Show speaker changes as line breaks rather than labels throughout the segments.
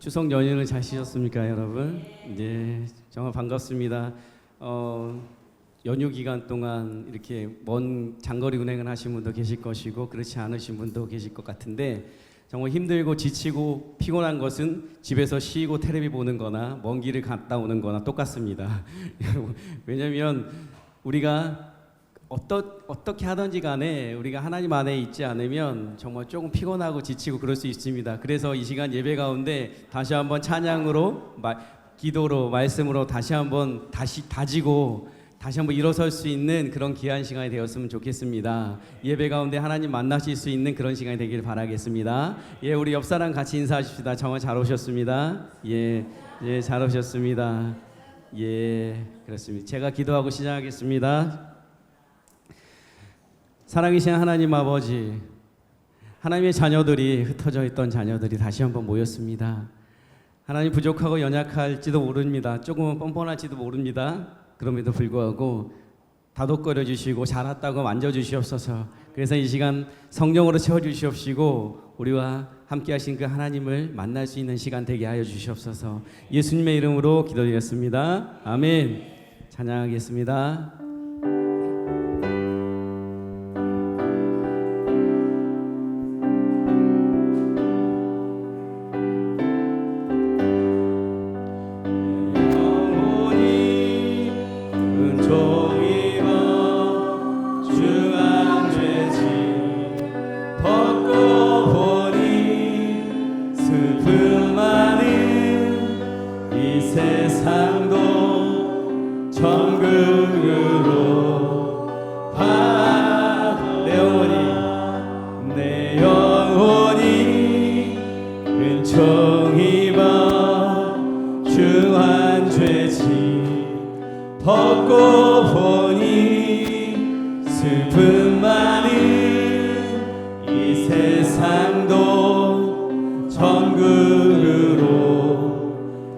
추석 연휴를 잘 쉬셨습니까, 여러분? 네, 정말 반갑습니다. 연휴 기간 동안 이렇게 먼 장거리 운행을 하신 분도 계실 것이고 그렇지 않으신 분도 계실 것 같은데 정말 힘들고 지치고 피곤한 것은 집에서 쉬고 텔레비 보는 거나 먼 길을 갔다 오는 거나 똑같습니다. 왜냐하면 우리가 어떻게 하든지 간에 우리가 하나님 안에 있지 않으면 정말 조금 피곤하고 지치고 그럴 수 있습니다. 그래서 이 시간 예배 가운데 다시 한번 찬양으로 기도로 말씀으로 다시 한번 다지고 다시 한번 일어설 수 있는 그런 귀한 시간이 되었으면 좋겠습니다. 예배 가운데 하나님 만나실 수 있는 그런 시간이 되길 바라겠습니다. 예, 우리 옆 사람 같이 인사하십시다. 정말 잘 오셨습니다. 예, 잘 오셨습니다. 예, 그렇습니다. 제가 기도하고 시작하겠습니다. 살아계신 하나님 아버지, 하나님의 자녀들이 흩어져 있던 자녀들이 다시 한번 모였습니다. 하나님 부족하고 연약할지도 모릅니다. 조금은 뻔뻔할지도 모릅니다. 그럼에도 불구하고 다독거려 주시고 자랐다고 만져주시옵소서. 그래서 이 시간 성령으로 채워주시옵시고 우리와 함께 하신 그 하나님을 만날 수 있는 시간 되게 하여 주시옵소서. 예수님의 이름으로 기도드렸습니다. 아멘. 찬양하겠습니다.
벗고 보니 슬픔 많은 이 세상도 천국으로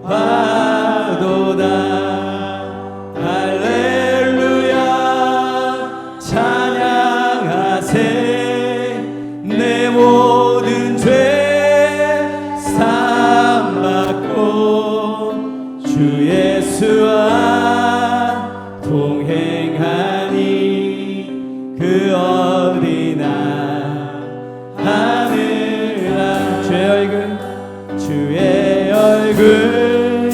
가도다. 할렐루야 찬양하세. 내 모든 죄 사함받고 주 예수와 동행하니 그 어디나 하늘아. 주의 얼굴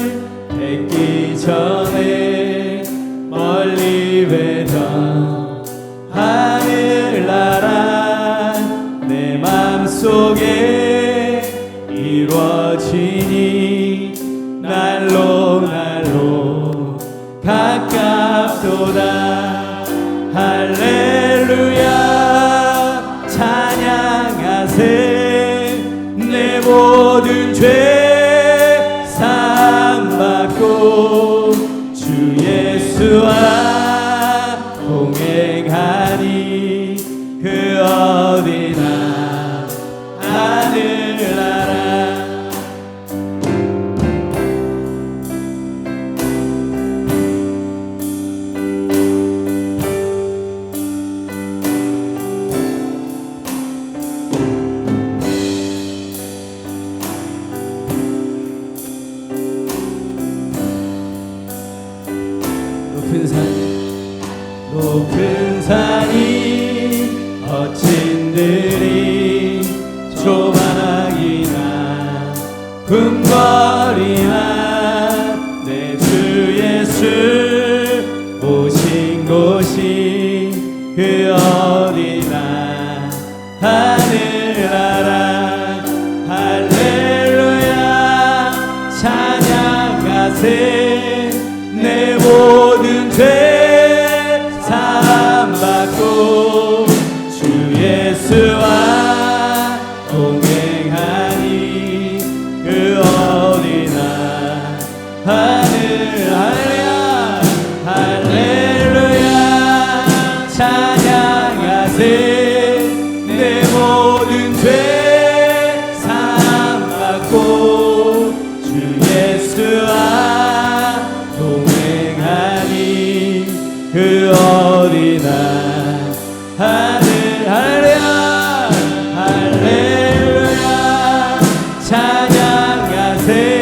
뵙기 전에 멀리 뵈던 하늘나라 내 맘속에 이루어지니 날로 가깝도다. 할렐루야 찬양하세. 내 모든 죄 사함받고 주 예수와 동행하니 그 어디나 하늘나라. 높은 산이 거친 들이 조만하기나 궁궐이나 내 주 예수 오신 곳이 그 어디나 하늘나라. 할렐루야 찬양하세. 내 모든 죄 사함받고 주 예수와 동행하니 그 어디나 할렐루야. 할렐루야 찬양하세. 내 모든 죄 사함받고 주 예수와 동행하니 그 어디나 할렐루야. 할렐루야 찬양하세.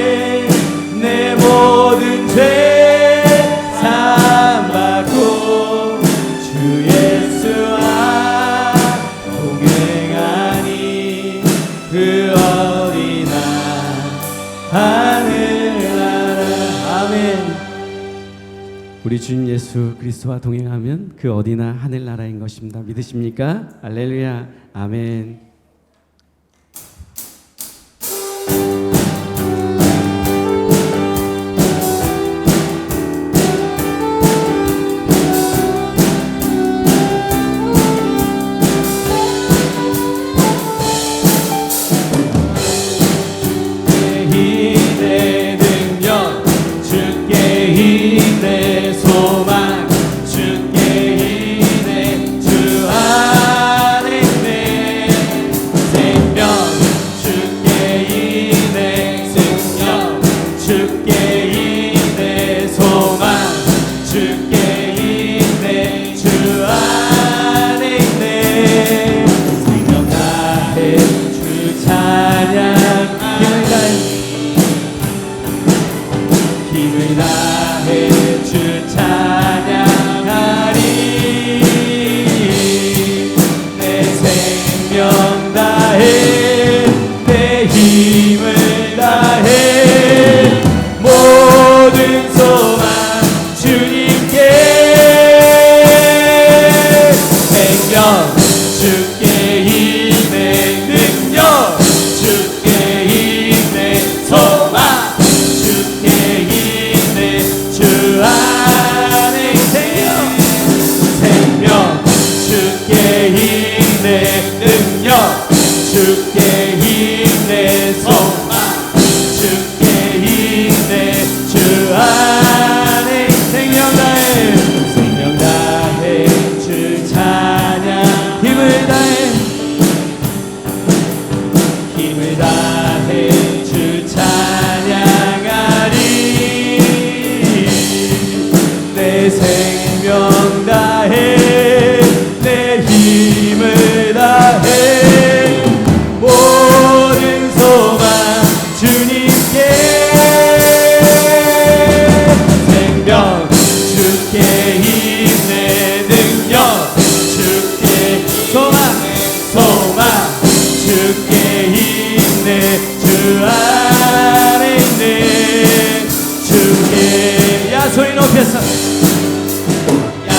하늘나라. 아멘.
우리 주님 예수 그리스도와 동행하면 그 어디나 하늘나라인 것입니다. 믿으십니까? 할렐루야. 아멘.
힘내 능력 주께 힘내 소망 주께 힘내 주 안에 있네 생명 주께 힘내 생명 주께 힘내 소망 주께 힘내 주 안에 있네 생명 다해 주 찬양 힘을 다해 주 찬양하리 내 생명 다해 내 힘을 다해 모든 소망 주님께 생명 주께 힘내 능력 주께 힘내 소망 주께 힘내 주 안에 생명 생명 주께 힘내 능력 주께 힘내 소망 주께 힘내 주 안에 생명 다해 주 찬양 힘을 다해 주 찬양하리 내 생명 다해 내 힘을 다해 모든 소망 주님께 생명 주께 힘내 능력 주께 소망 주께 힘내 주 안에 있네 주께 야 소리 높여서 야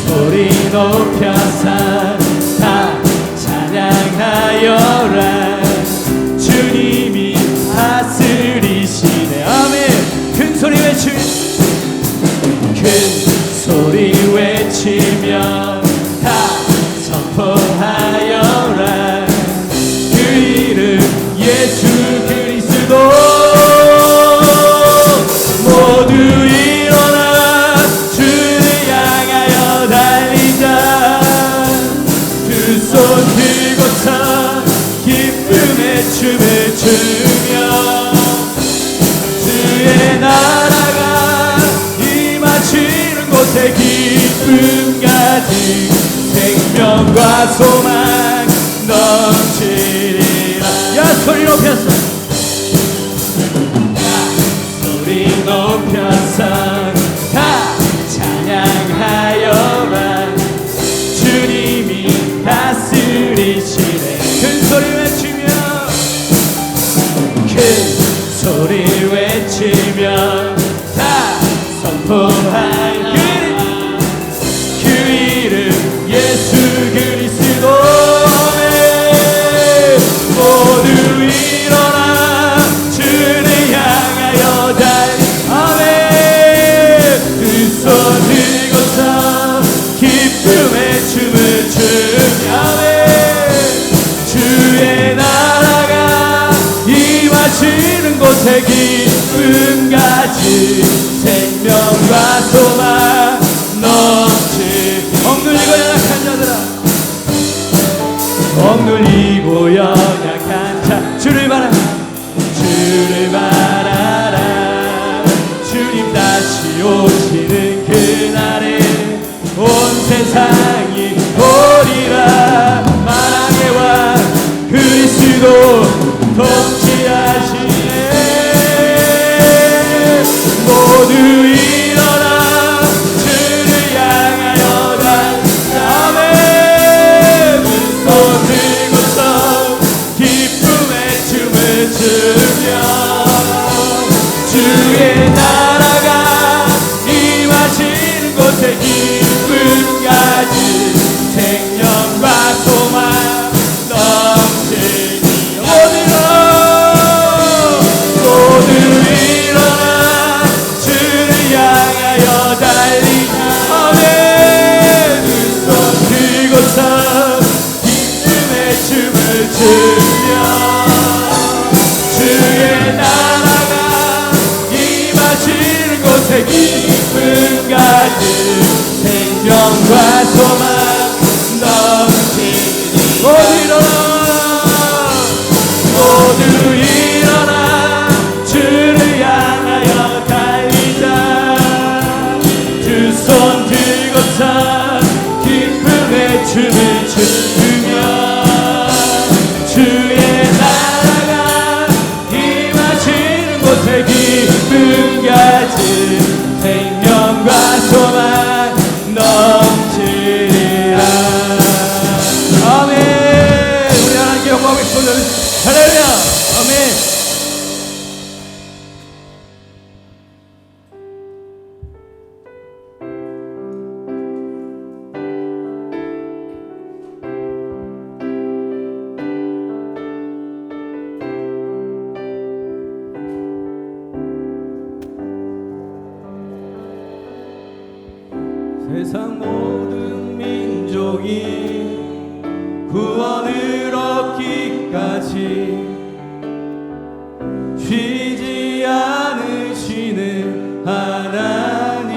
소리 높여서 다 찬양하여라 주님이 다스리시네 아멘 큰 소리 외치며 다 선포하여라 그 이름 예수 그리스도 모두 일어나 주를 향하여 달리자 두 손 들고서 기쁨의 춤을 추며 주의 나라가 임하시는 곳에 기쁨 가득 생명과 소망 넘치리라 야 소리 높여서 소리 높여서 다 찬양하여라 주님이 다스리시네 큰 소리 외치며 큰 소리 외치며 다 선포할 그 이름 예수 그리스도의 모두 일어나 주를 향하여 아멘 두 손 들고서 기쁨의 춤을 추며 아멘 주의 나라가 임하시는 곳에 기쁨 가득 생명과 소망 넘치 억눌리고 연약한 자들아 억눌리고 연약한 자 주를 바라라 주님 다시 오시는 그날에 온 세상이 보리라 만왕의 왕 그리스도 통치하시네 모두 일어나 주를 향하여 아멘 손 들고서 기쁨의 춤을 추며 주의 나라가 임하시는 곳에 기쁨 가진 생명과 소망 넘치리라. 아멘. 우리 하나님께 영광을 쏟아드립니다. 할렐루야. 아멘. 세상 모든 민족이 구원을 얻기까지 쉬지 않으시는 하나님,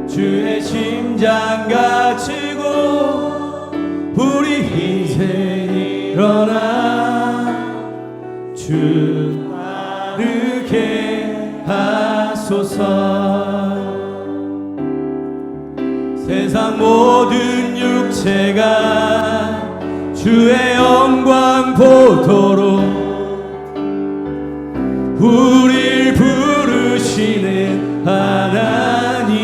주의 심장 가지고 우리 이제 일어나 주 따르게 하소서. 세상 모든 육체가 주의 영광 보도록 우릴 부르시는 하나님,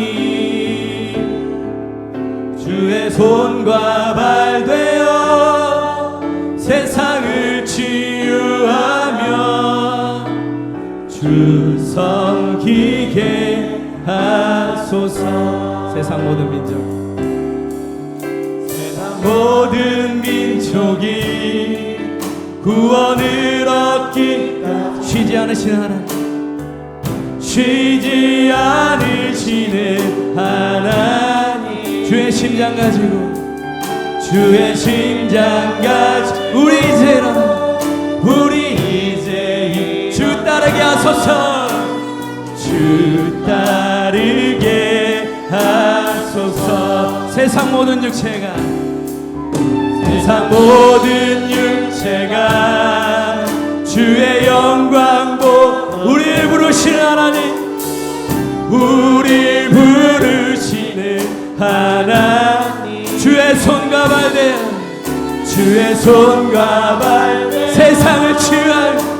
주의 손과 발 되어 세상을 치유하며 주 섬기게 하소서. 세상 모든 민족, 세상 모든 민족이 구원을 얻기까지 쉬지 않으시는 하나님, 쉬지 않으시는 하나님, 주의 심장 가지고 주의 심장 가지고 우리 이제 일어나 우리 이제 주 따르게 하소서. 주 따르게 하소서. 세상 모든 육체가 주의 영광 보 우리를 부르시는 하나님, 우리를 부르시는 하나님, 주의 손과 발 대어 주의 손과 발 대어 세상을 치유한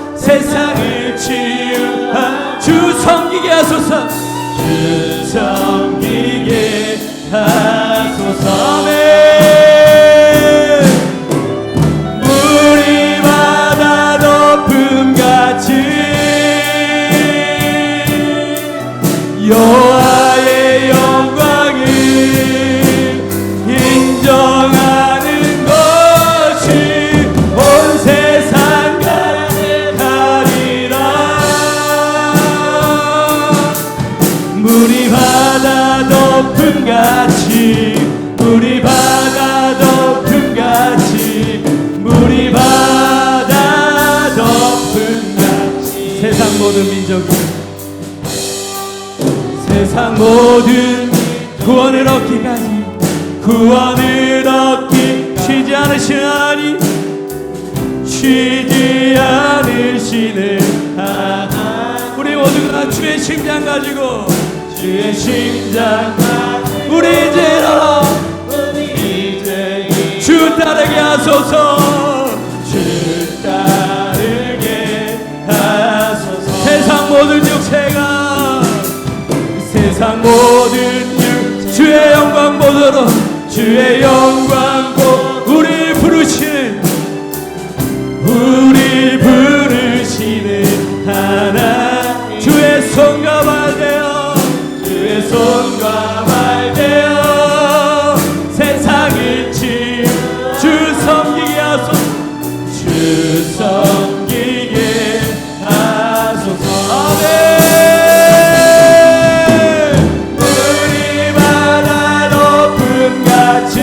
주 섬기게 하소서. 주 섬기게 하소서. 아멘. 물이 바다 높음같이 여호와의 영광을 인정하는 것이 온 세상 가득하리라. 물이 바다 높음같이 물이 바다 높음같이 물이 바다 높음같이 세상 모든 민족이 세상 모든 구원을 얻기까지 쉬지 않으시는 하나님, 쉬지 않으시는 하나님, 우리 모두가 주의 심장 가지고 주의 심장 가지고 우리 이제 일어나 주 따르게 하소서. 주 따르게 하소서. 세상 모든 육체가 주의 영광 보도록 주의 영광 보 우리 부르시는 하나님, 주의 손과 발 대어 세상을 치유 주 섬기게 하소서. 주 섬기게 하소서. 아멘. 물이 바다 높음같이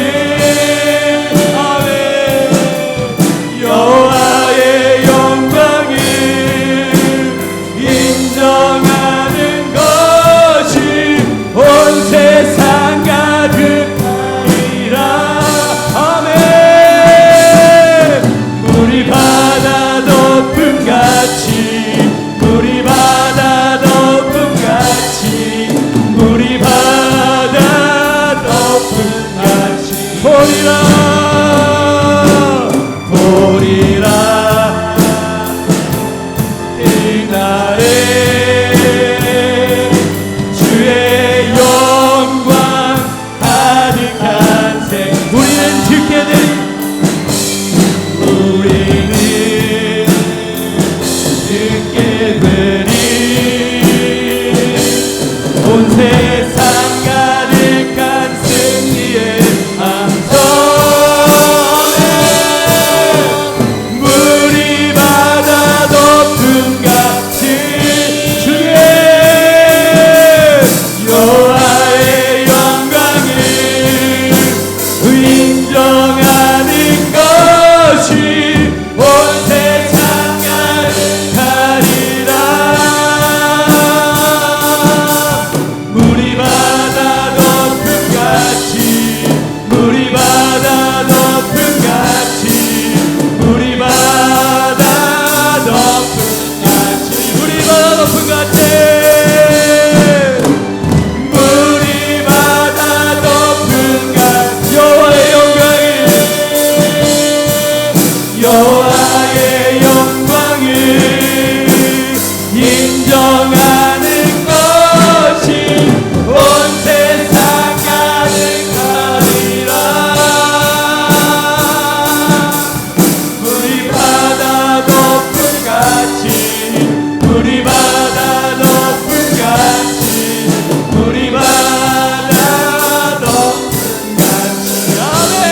여호와의 영광을 인정하는 것이 온 세상 가득하리라. 우리 바다 높은 같이 우리 바다 높은 같이 우리 바다 높은 같이 아멘.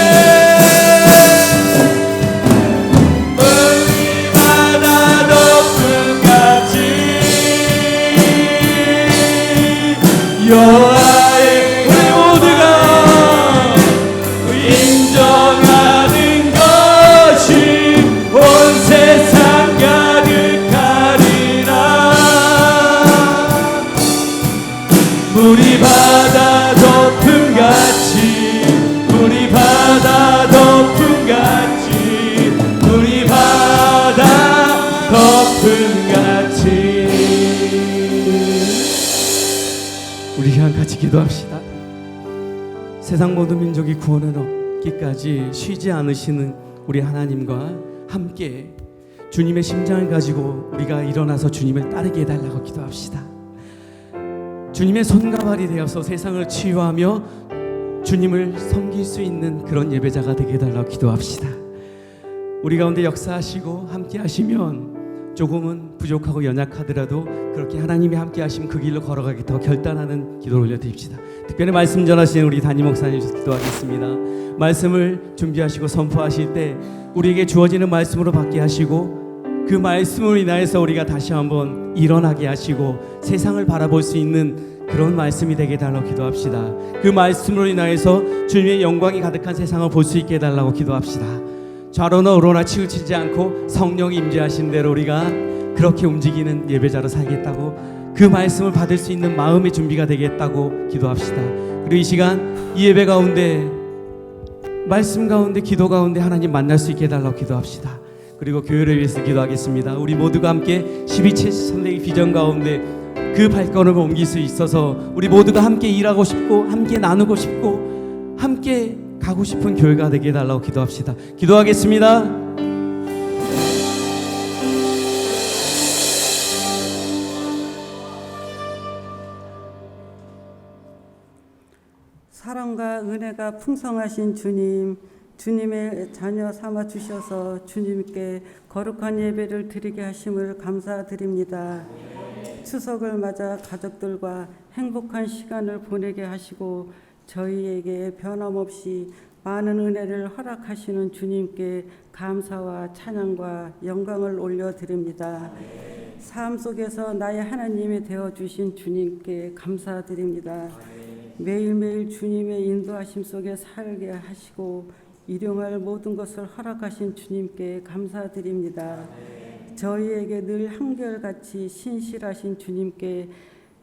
우리 바다 높은 같이 여호와의 우리 모두가 인정하는 것이 온 세상 가득하리라. 우리 바다 높은 같이 우리 바다 높은 같이 우리 바다 높은 같이.
우리 시간 같이 기도합시다. 세상 모든 민족이 구원을 얻기까지 쉬지 않으시는 우리 하나님과 함께 주님의 심장을 가지고 우리가 일어나서 주님을 따르게 해달라고 기도합시다. 주님의 손과 발이 되어서 세상을 치유하며 주님을 섬길 수 있는 그런 예배자가 되게 해달라고 기도합시다. 우리 가운데 역사하시고 함께 하시면 조금은 부족하고 연약하더라도 그렇게 하나님이 함께 하시면 그 길로 걸어가겠다고 결단하는 기도를 올려드립시다. 특별히 말씀 전하시는 우리 담임 목사님 기도하겠습니다. 말씀을 준비하시고 선포하실 때 우리에게 주어지는 말씀으로 받게 하시고 그 말씀으로 인하여서 우리가 다시 한번 일어나게 하시고 세상을 바라볼 수 있는 그런 말씀이 되게 해달라고 기도합시다. 그 말씀으로 인하여서 주님의 영광이 가득한 세상을 볼 수 있게 해달라고 기도합시다. 좌로나 우로나 치우치지 않고 성령이 임재하신 대로 우리가 그렇게 움직이는 예배자로 살겠다고 그 말씀을 받을 수 있는 마음의 준비가 되겠다고 기도합시다. 그리고 이 시간 이 예배 가운데 말씀 가운데 기도 가운데 하나님 만날 수 있게 해달라고 기도합시다. 그리고 교회를 위해서 기도하겠습니다. 우리 모두가 함께 12체 선대의 비전 가운데 그 발걸음을 옮길 수 있어서 우리 모두가 함께 일하고 싶고 함께 나누고 싶고 함께 가고 싶은 교회가 되게 해달라고 기도합시다. 기도하겠습니다.
사랑과 은혜가 풍성하신 주님, 주님의 자녀 삼아 주셔서 주님께 거룩한 예배를 드리게 하심을 감사드립니다. 추석을 맞아 가족들과 행복한 시간을 보내게 하시고 저희에게 변함없이 많은 은혜를 허락하시는 주님께 감사와 찬양과 영광을 올려드립니다. 삶 속에서 나의 하나님이 되어주신 주님께 감사드립니다. 매일매일 주님의 인도하심 속에 살게 하시고 일용할 모든 것을 허락하신 주님께 감사드립니다. 저희에게 늘 한결같이 신실하신 주님께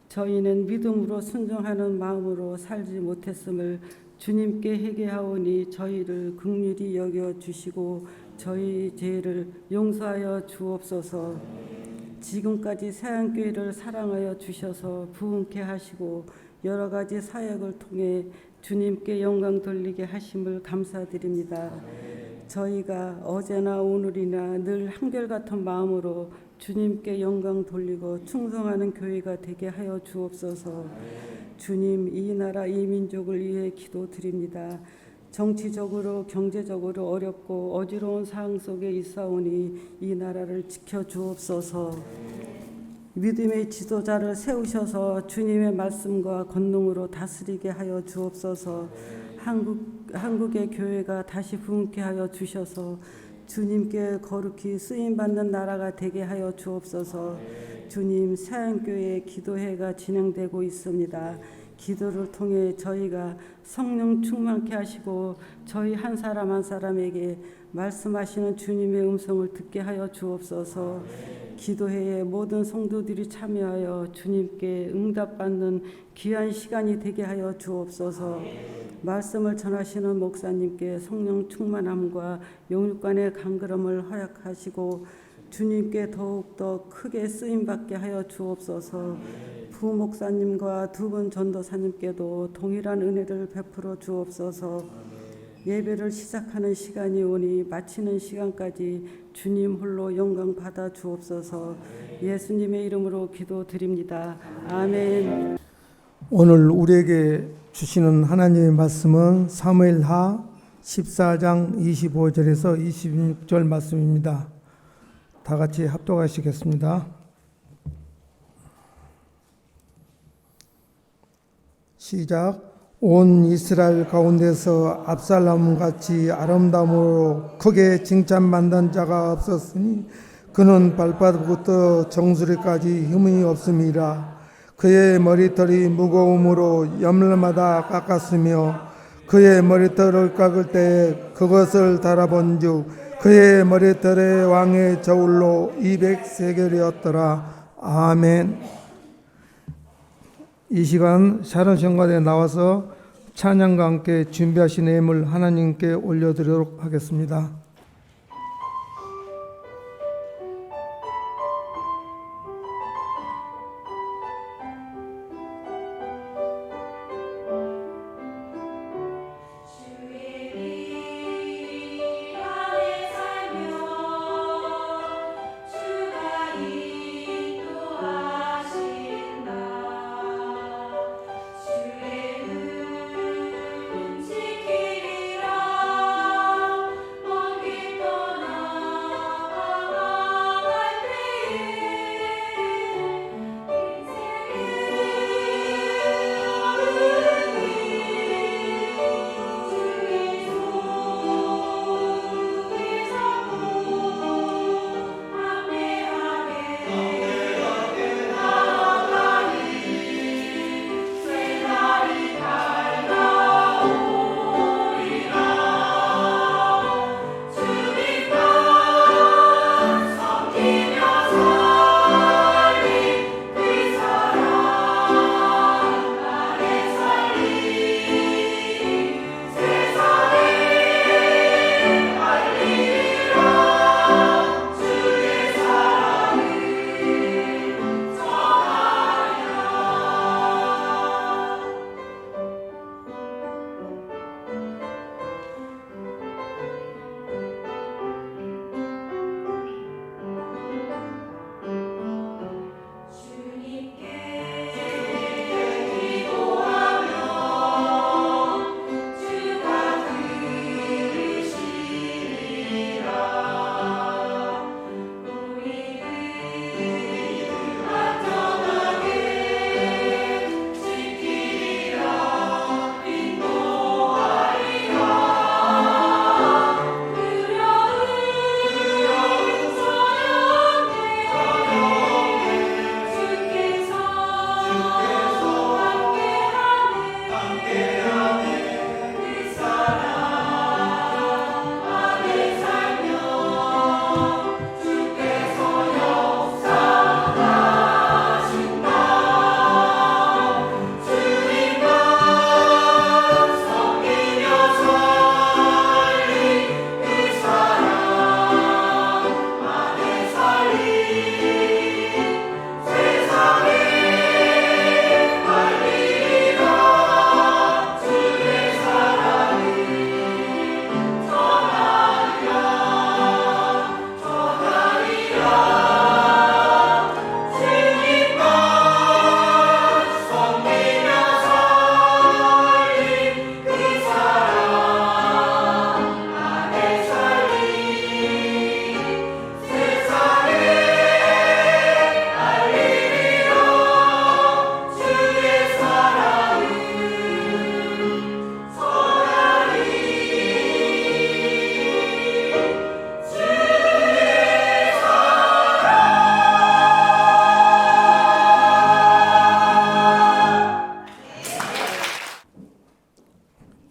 저희는 믿음으로 순종하는 마음으로 살지 못했음을 주님께 회개하오니 저희를 긍휼히 여겨 주시고 저희 죄를 용서하여 주옵소서. 지금까지 새한교회를 사랑하여 주셔서 부흥케 하시고 여러 가지 사역을 통해 주님께 영광 돌리게 하심을 감사드립니다. 저희가 어제나 오늘이나 늘 한결같은 마음으로 주님께 영광 돌리고 충성하는 교회가 되게 하여 주옵소서. 주님, 이 나라 이 민족을 위해 기도드립니다. 정치적으로 경제적으로 어렵고 어지러운 상황 속에 있사오니 이 나라를 지켜주옵소서. 믿음의 지도자를 세우셔서 주님의 말씀과 권능으로 다스리게 하여 주옵소서. 한국의 교회가 다시 부흥케 하여 주셔서 주님께 거룩히 쓰임받는 나라가 되게 하여 주옵소서. 주님, 새한교회 기도회가 진행되고 있습니다. 기도를 통해 저희가 성령 충만케 하시고 저희 한 사람 한 사람에게 말씀하시는 주님의 음성을 듣게 하여 주옵소서. 기도회에 모든 성도들이 참여하여 주님께 응답받는 귀한 시간이 되게 하여 주옵소서. 말씀을 전하시는 목사님께 성령 충만함과 영육간의 강건함을 허락하시고 주님께 더욱더 크게 쓰임받게 하여 주옵소서. 부목사님과 두 분 전도사님께도 동일한 은혜를 베풀어 주옵소서. 예배를 시작하는 시간이 오니 마치는 시간까지 주님 홀로 영광 받아 주옵소서. 예수님의 이름으로 기도드립니다. 아멘.
오늘 우리에게 주시는 하나님의 말씀은 사무엘하 14장 25절에서 26절 말씀입니다. 다 같이 합독하시겠습니다. 시작. 온 이스라엘 가운데서 압살롬같이 아름다움으로 크게 칭찬받는 자가 없었으니 그는 발바닥부터 정수리까지 힘이 없음이라. 그의 머리털이 무거움으로 염려마다 깎았으며 그의 머리털을 깎을 때 그것을 달아본즉 그의 머리털의 왕의 저울로 200세겔이었더라. 아멘. 이 시간 샤론 성가대에 나와서 찬양과 함께 준비하신 예물 하나님께 올려드리도록 하겠습니다.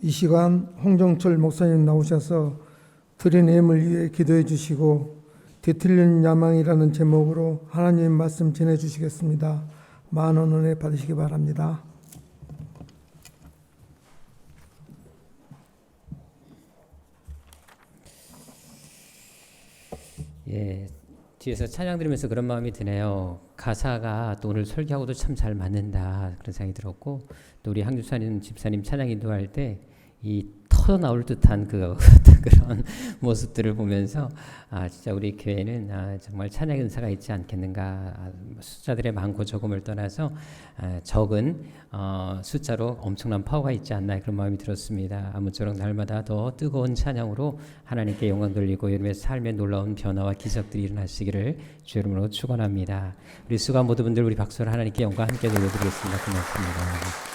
이 시간 홍정철 목사님 나오셔서 드린 예물 위해 기도해 주시고 뒤틀린 야망이라는 제목으로 하나님 말씀 전해 주시겠습니다. 10,000원 은혜 받으시기 바랍니다.
예, 뒤에서 찬양 들으면서 그런 마음이 드네요. 가사가 또 오늘 설교하고도 참 잘 맞는다 그런 생각이 들었고, 또 우리 항주사님 집사님 찬양 인도할 때 이 터져 나올 듯한 그런 모습들을 보면서 진짜 우리 교회는 정말 찬양 은사가 있지 않겠는가. 숫자들의 많고 적음을 떠나서 적은 숫자로 엄청난 파워가 있지 않나 그런 마음이 들었습니다. 아무쪼록 날마다 더 뜨거운 찬양으로 하나님께 영광 돌리고 여러분의 삶에 놀라운 변화와 기적들이 일어나시기를 주 이름으로 축원합니다. 우리 수가 모든 분들 우리 박수로 하나님께 영광 함께 돌려드리겠습니다. 고맙습니다.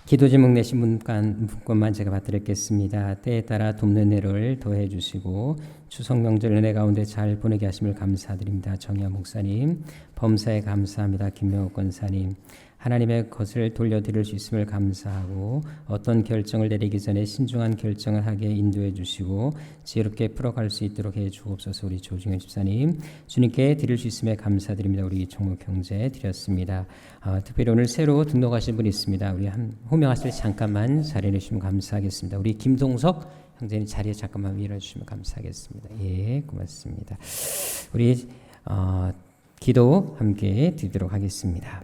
기도 제목 내신 분권만 제가 받드렸겠습니다. 때에 따라 돕는 애를 더해 주시고 추석 명절 은혜 가운데 잘 보내게 하심을 감사드립니다. 정의아 목사님, 범사에 감사합니다. 김명옥 권사님, 하나님의 것을 돌려드릴 수 있음을 감사하고 어떤 결정을 내리기 전에 신중한 결정을 하게 인도해 주시고 지혜롭게 풀어갈 수 있도록 해 주옵소서. 우리 조중현 집사님, 주님께 드릴 수 있음에 감사드립니다. 우리 종목 형제 드렸습니다. 특별히 오늘 새로 등록하신 분이 있습니다. 우리 호명하실 때 잠깐만 자리해 주시면 감사하겠습니다. 우리 김동석 형제님 자리에 잠깐만 밀어 주시면 감사하겠습니다. 예, 고맙습니다. 우리 기도 함께 드리도록 하겠습니다.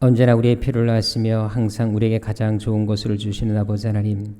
언제나 우리의 필요를 아시며 항상 우리에게 가장 좋은 것을 주시는 아버지 하나님,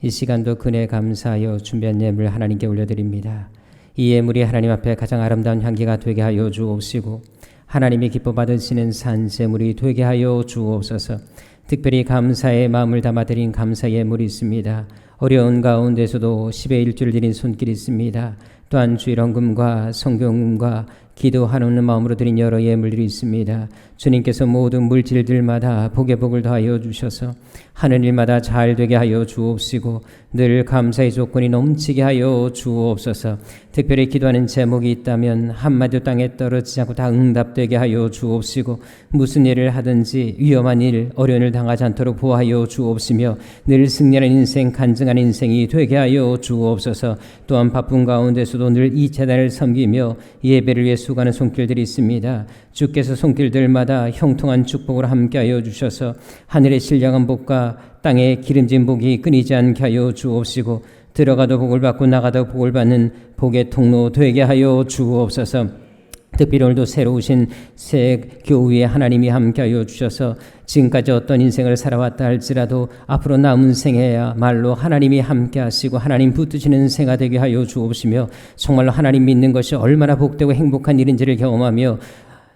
이 시간도 그네 감사하여 준비한 예물 하나님께 올려드립니다. 이 예물이 하나님 앞에 가장 아름다운 향기가 되게 하여 주옵시고 하나님이 기뻐 받으시는 산제물이 되게 하여 주옵소서. 특별히 감사의 마음을 담아드린 감사 예물이 있습니다. 어려운 가운데서도 10의 1주를 드린 손길이 있습니다. 또한 주일헌금과 성경금과 기도하는 마음으로 드린 여러 예물들이 있습니다. 주님께서 모든 물질들마다 복의 복을 더하여 주셔서 하는 일마다 잘 되게 하여 주옵시고 늘 감사의 조건이 넘치게 하여 주옵소서. 특별히 기도하는 제목이 있다면 한마디도 땅에 떨어지지 않고 다 응답되게 하여 주옵시고 무슨 일을 하든지 위험한 일, 어려운 일 당하지 않도록 보호하여 주옵시며 늘 승리하는 인생, 간증하는 인생이 되게 하여 주옵소서. 또한 바쁜 가운데서도 늘 이 재단을 섬기며 예배를 위해 수고하는 손길들이 있습니다. 주께서 손길들마다 형통한 축복으로 함께하여 주셔서 하늘의 신령한 복과 땅의 기름진 복이 끊이지 않게 하여 주옵시고 들어가도 복을 받고 나가도 복을 받는 복의 통로 되게 하여 주옵소서. 특별히 오늘도 새로 오신 새 교회에 하나님이 함께하여 주셔서 지금까지 어떤 인생을 살아왔다 할지라도 앞으로 남은 생애야말로 하나님이 함께하시고 하나님 붙드시는 생가 되게 하여 주옵시며 정말로 하나님 믿는 것이 얼마나 복되고 행복한 일인지를 경험하며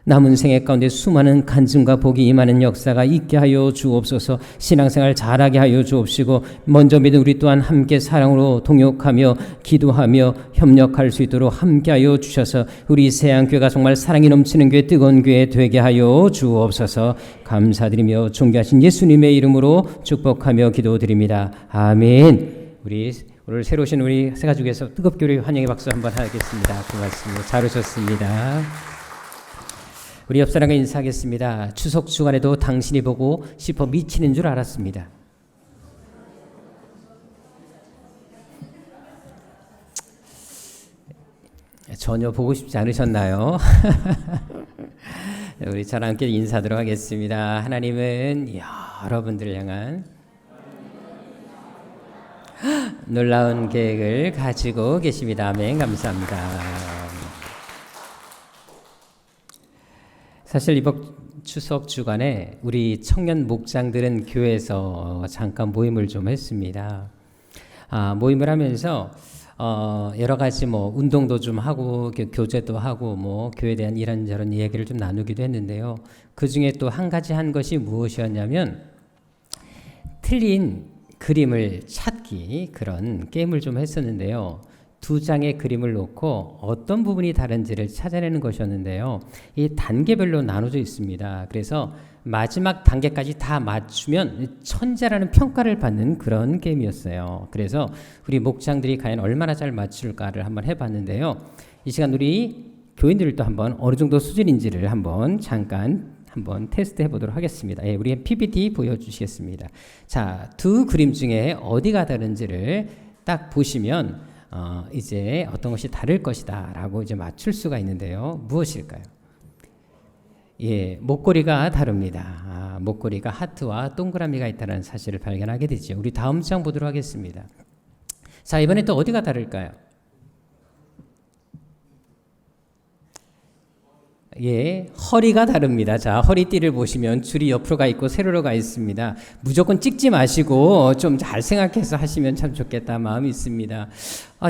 남은 생애 가운데 수많은 간증과 복이 임하는 역사가 있게 하여 주옵소서. 신앙생활 잘하게 하여 주옵시고 먼저 믿은 우리 또한 함께 사랑으로 동역하며 기도하며 협력할 수 있도록 함께하여 주셔서 우리 세양교회가 정말 사랑이 넘치는 교회, 뜨거운 교회 되게 하여 주옵소서. 감사드리며 존귀하신 예수님의 이름으로 축복하며 기도드립니다. 아멘. 우리 오늘 새로 오신 우리 새가족에서 뜨겁게 우리 환영의 박수 한번 하겠습니다. 고맙습니다. 잘 오셨습니다. 우리 옆사람과 인사하겠습니다. 추석 주간에도 당신이 보고 싶어 미치는 줄 알았습니다. 전혀 보고 싶지 않으셨나요? 우리 저랑 함께 인사하도록 하겠습니다. 하나님은 여러분들을 향한 놀라운 계획을 가지고 계십니다. 아멘. 감사합니다. 사실 이번 추석 주간에 우리 청년 목장들은 교회에서 잠깐 모임을 좀 했습니다. 모임을 하면서 여러 가지 운동도 좀 하고 교제도 하고 교회에 대한 이런저런 이야기를 좀 나누기도 했는데요. 그 중에 또 한 가지 한 것이 무엇이었냐면 틀린 그림을 찾기, 그런 게임을 좀 했었는데요. 두 장의 그림을 놓고 어떤 부분이 다른지를 찾아내는 것이었는데요. 이 단계별로 나눠져 있습니다. 그래서 마지막 단계까지 다 맞추면 천재라는 평가를 받는 그런 게임이었어요. 그래서 우리 목장들이 과연 얼마나 잘 맞출까를 한번 해봤는데요. 이 시간 우리 교인들도 한번 어느 정도 수준인지를 한번 잠깐 테스트 해보도록 하겠습니다. 예, 우리 PPT 보여주시겠습니다. 자, 두 그림 중에 어디가 다른지를 딱 보시면 이제 어떤 것이 다를 것이다 라고 이제 맞출 수가 있는데요. 무엇일까요? 예, 목걸이가 다릅니다. 목걸이가 하트와 동그라미가 있다는 사실을 발견하게 되죠. 우리 다음 장 보도록 하겠습니다. 자, 이번에 또 어디가 다를까요? 예, 허리가 다릅니다. 자, 허리띠를 보시면 줄이 옆으로 가 있고 세로로 가 있습니다. 무조건 찍지 마시고 좀 잘 생각해서 하시면 참 좋겠다 마음이 있습니다.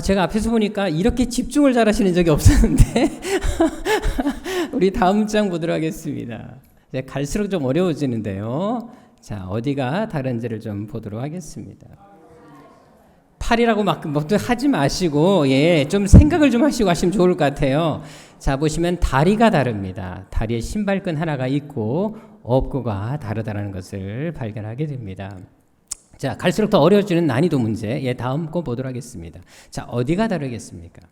제가 앞에서 보니까 이렇게 집중을 잘 하시는 적이 없었는데 우리 다음 장 보도록 하겠습니다. 이제 갈수록 좀 어려워지는데요. 자, 어디가 다른지를 좀 보도록 하겠습니다. 팔이라고 막 하지 마시고 예, 좀 생각을 좀 하시고 하시면 좋을 것 같아요. 자, 보시면 다리가 다릅니다. 다리에 신발끈 하나가 있고 없고가 다르다는 것을 발견하게 됩니다. 자, 갈수록 더 어려워지는 난이도 문제. 예, 다음 거 보도록 하겠습니다. 자, 어디가 다르겠습니까?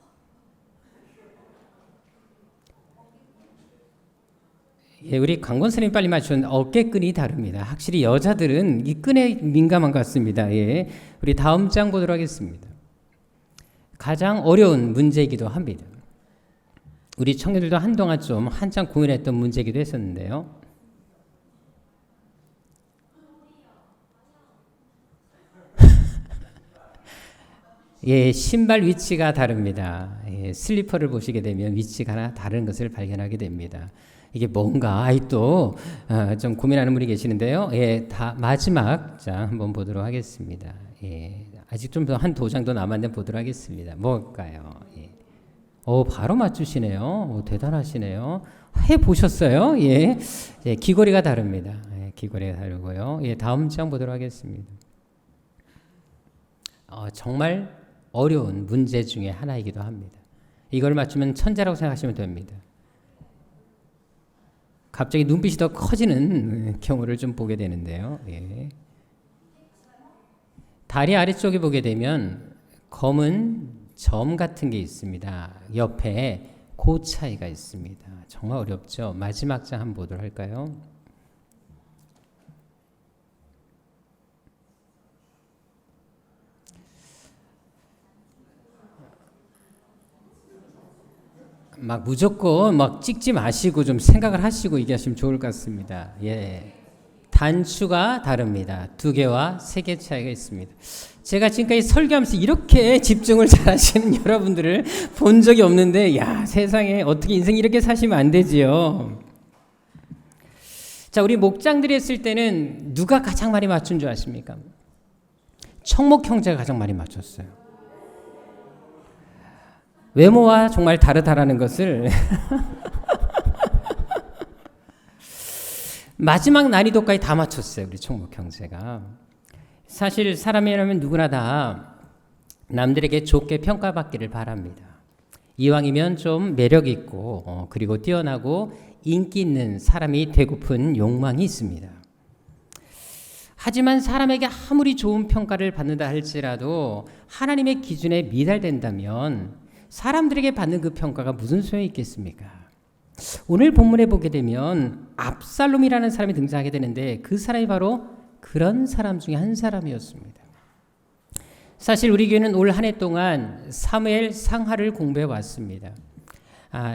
예, 우리 강권선생님 빨리 맞춘 어깨끈이 다릅니다. 확실히 여자들은 이 끈에 민감한 것 같습니다. 예, 우리 다음 장 보도록 하겠습니다. 가장 어려운 문제이기도 합니다. 우리 청년들도 한동안 좀 한참 고민했던 문제이기도 했었는데요. 예, 신발 위치가 다릅니다. 예, 슬리퍼를 보시게 되면 위치가 하나 다른 것을 발견하게 됩니다. 이게 뭔가 또 좀 고민하는 분이 계시는데요. 예, 다 마지막 장 한번 보도록 하겠습니다. 예, 아직 좀 더 한 두 장 더 남았는데 보도록 하겠습니다. 뭘까요? 예. 바로 맞추시네요. 대단하시네요. 해 보셨어요? 예, 예, 귀걸이가 다릅니다. 예, 귀걸이가 다르고요. 예, 다음 장 보도록 하겠습니다. 정말 어려운 문제 중에 하나이기도 합니다. 이걸 맞추면 천재라고 생각하시면 됩니다. 갑자기 눈빛이 더 커지는 경우를 좀 보게 되는데요. 예. 다리 아래쪽에 보게 되면 검은 점 같은 게 있습니다. 옆에 그 차이가 있습니다. 정말 어렵죠. 마지막 장 한번 보도록 할까요? 막 무조건 막 찍지 마시고 좀 생각을 하시고 얘기하시면 좋을 것 같습니다. 예. 단추가 다릅니다. 2개와 3개 차이가 있습니다. 제가 지금까지 설교하면서 이렇게 집중을 잘 하시는 여러분들을 본 적이 없는데, 야, 세상에 어떻게 인생 이렇게 사시면 안 되지요. 자, 우리 목장들이 했을 때는 누가 가장 많이 맞춘 줄 아십니까? 청목 형제가 가장 많이 맞췄어요. 외모와 정말 다르다라는 것을 마지막 난이도까지 다 맞췄어요. 우리 청목 형제가. 사실 사람이라면 누구나 다 남들에게 좋게 평가받기를 바랍니다. 이왕이면 좀 매력 있고 그리고 뛰어나고 인기 있는 사람이 되고픈 욕망이 있습니다. 하지만 사람에게 아무리 좋은 평가를 받는다 할지라도 하나님의 기준에 미달된다면 사람들에게 받는 그 평가가 무슨 소용이 있겠습니까? 오늘 본문에 보게 되면 압살롬이라는 사람이 등장하게 되는데 그 사람이 바로 그런 사람 중에 한 사람이었습니다. 사실 우리 교회는 올 한 해 동안 사무엘 상하를 공부해 왔습니다.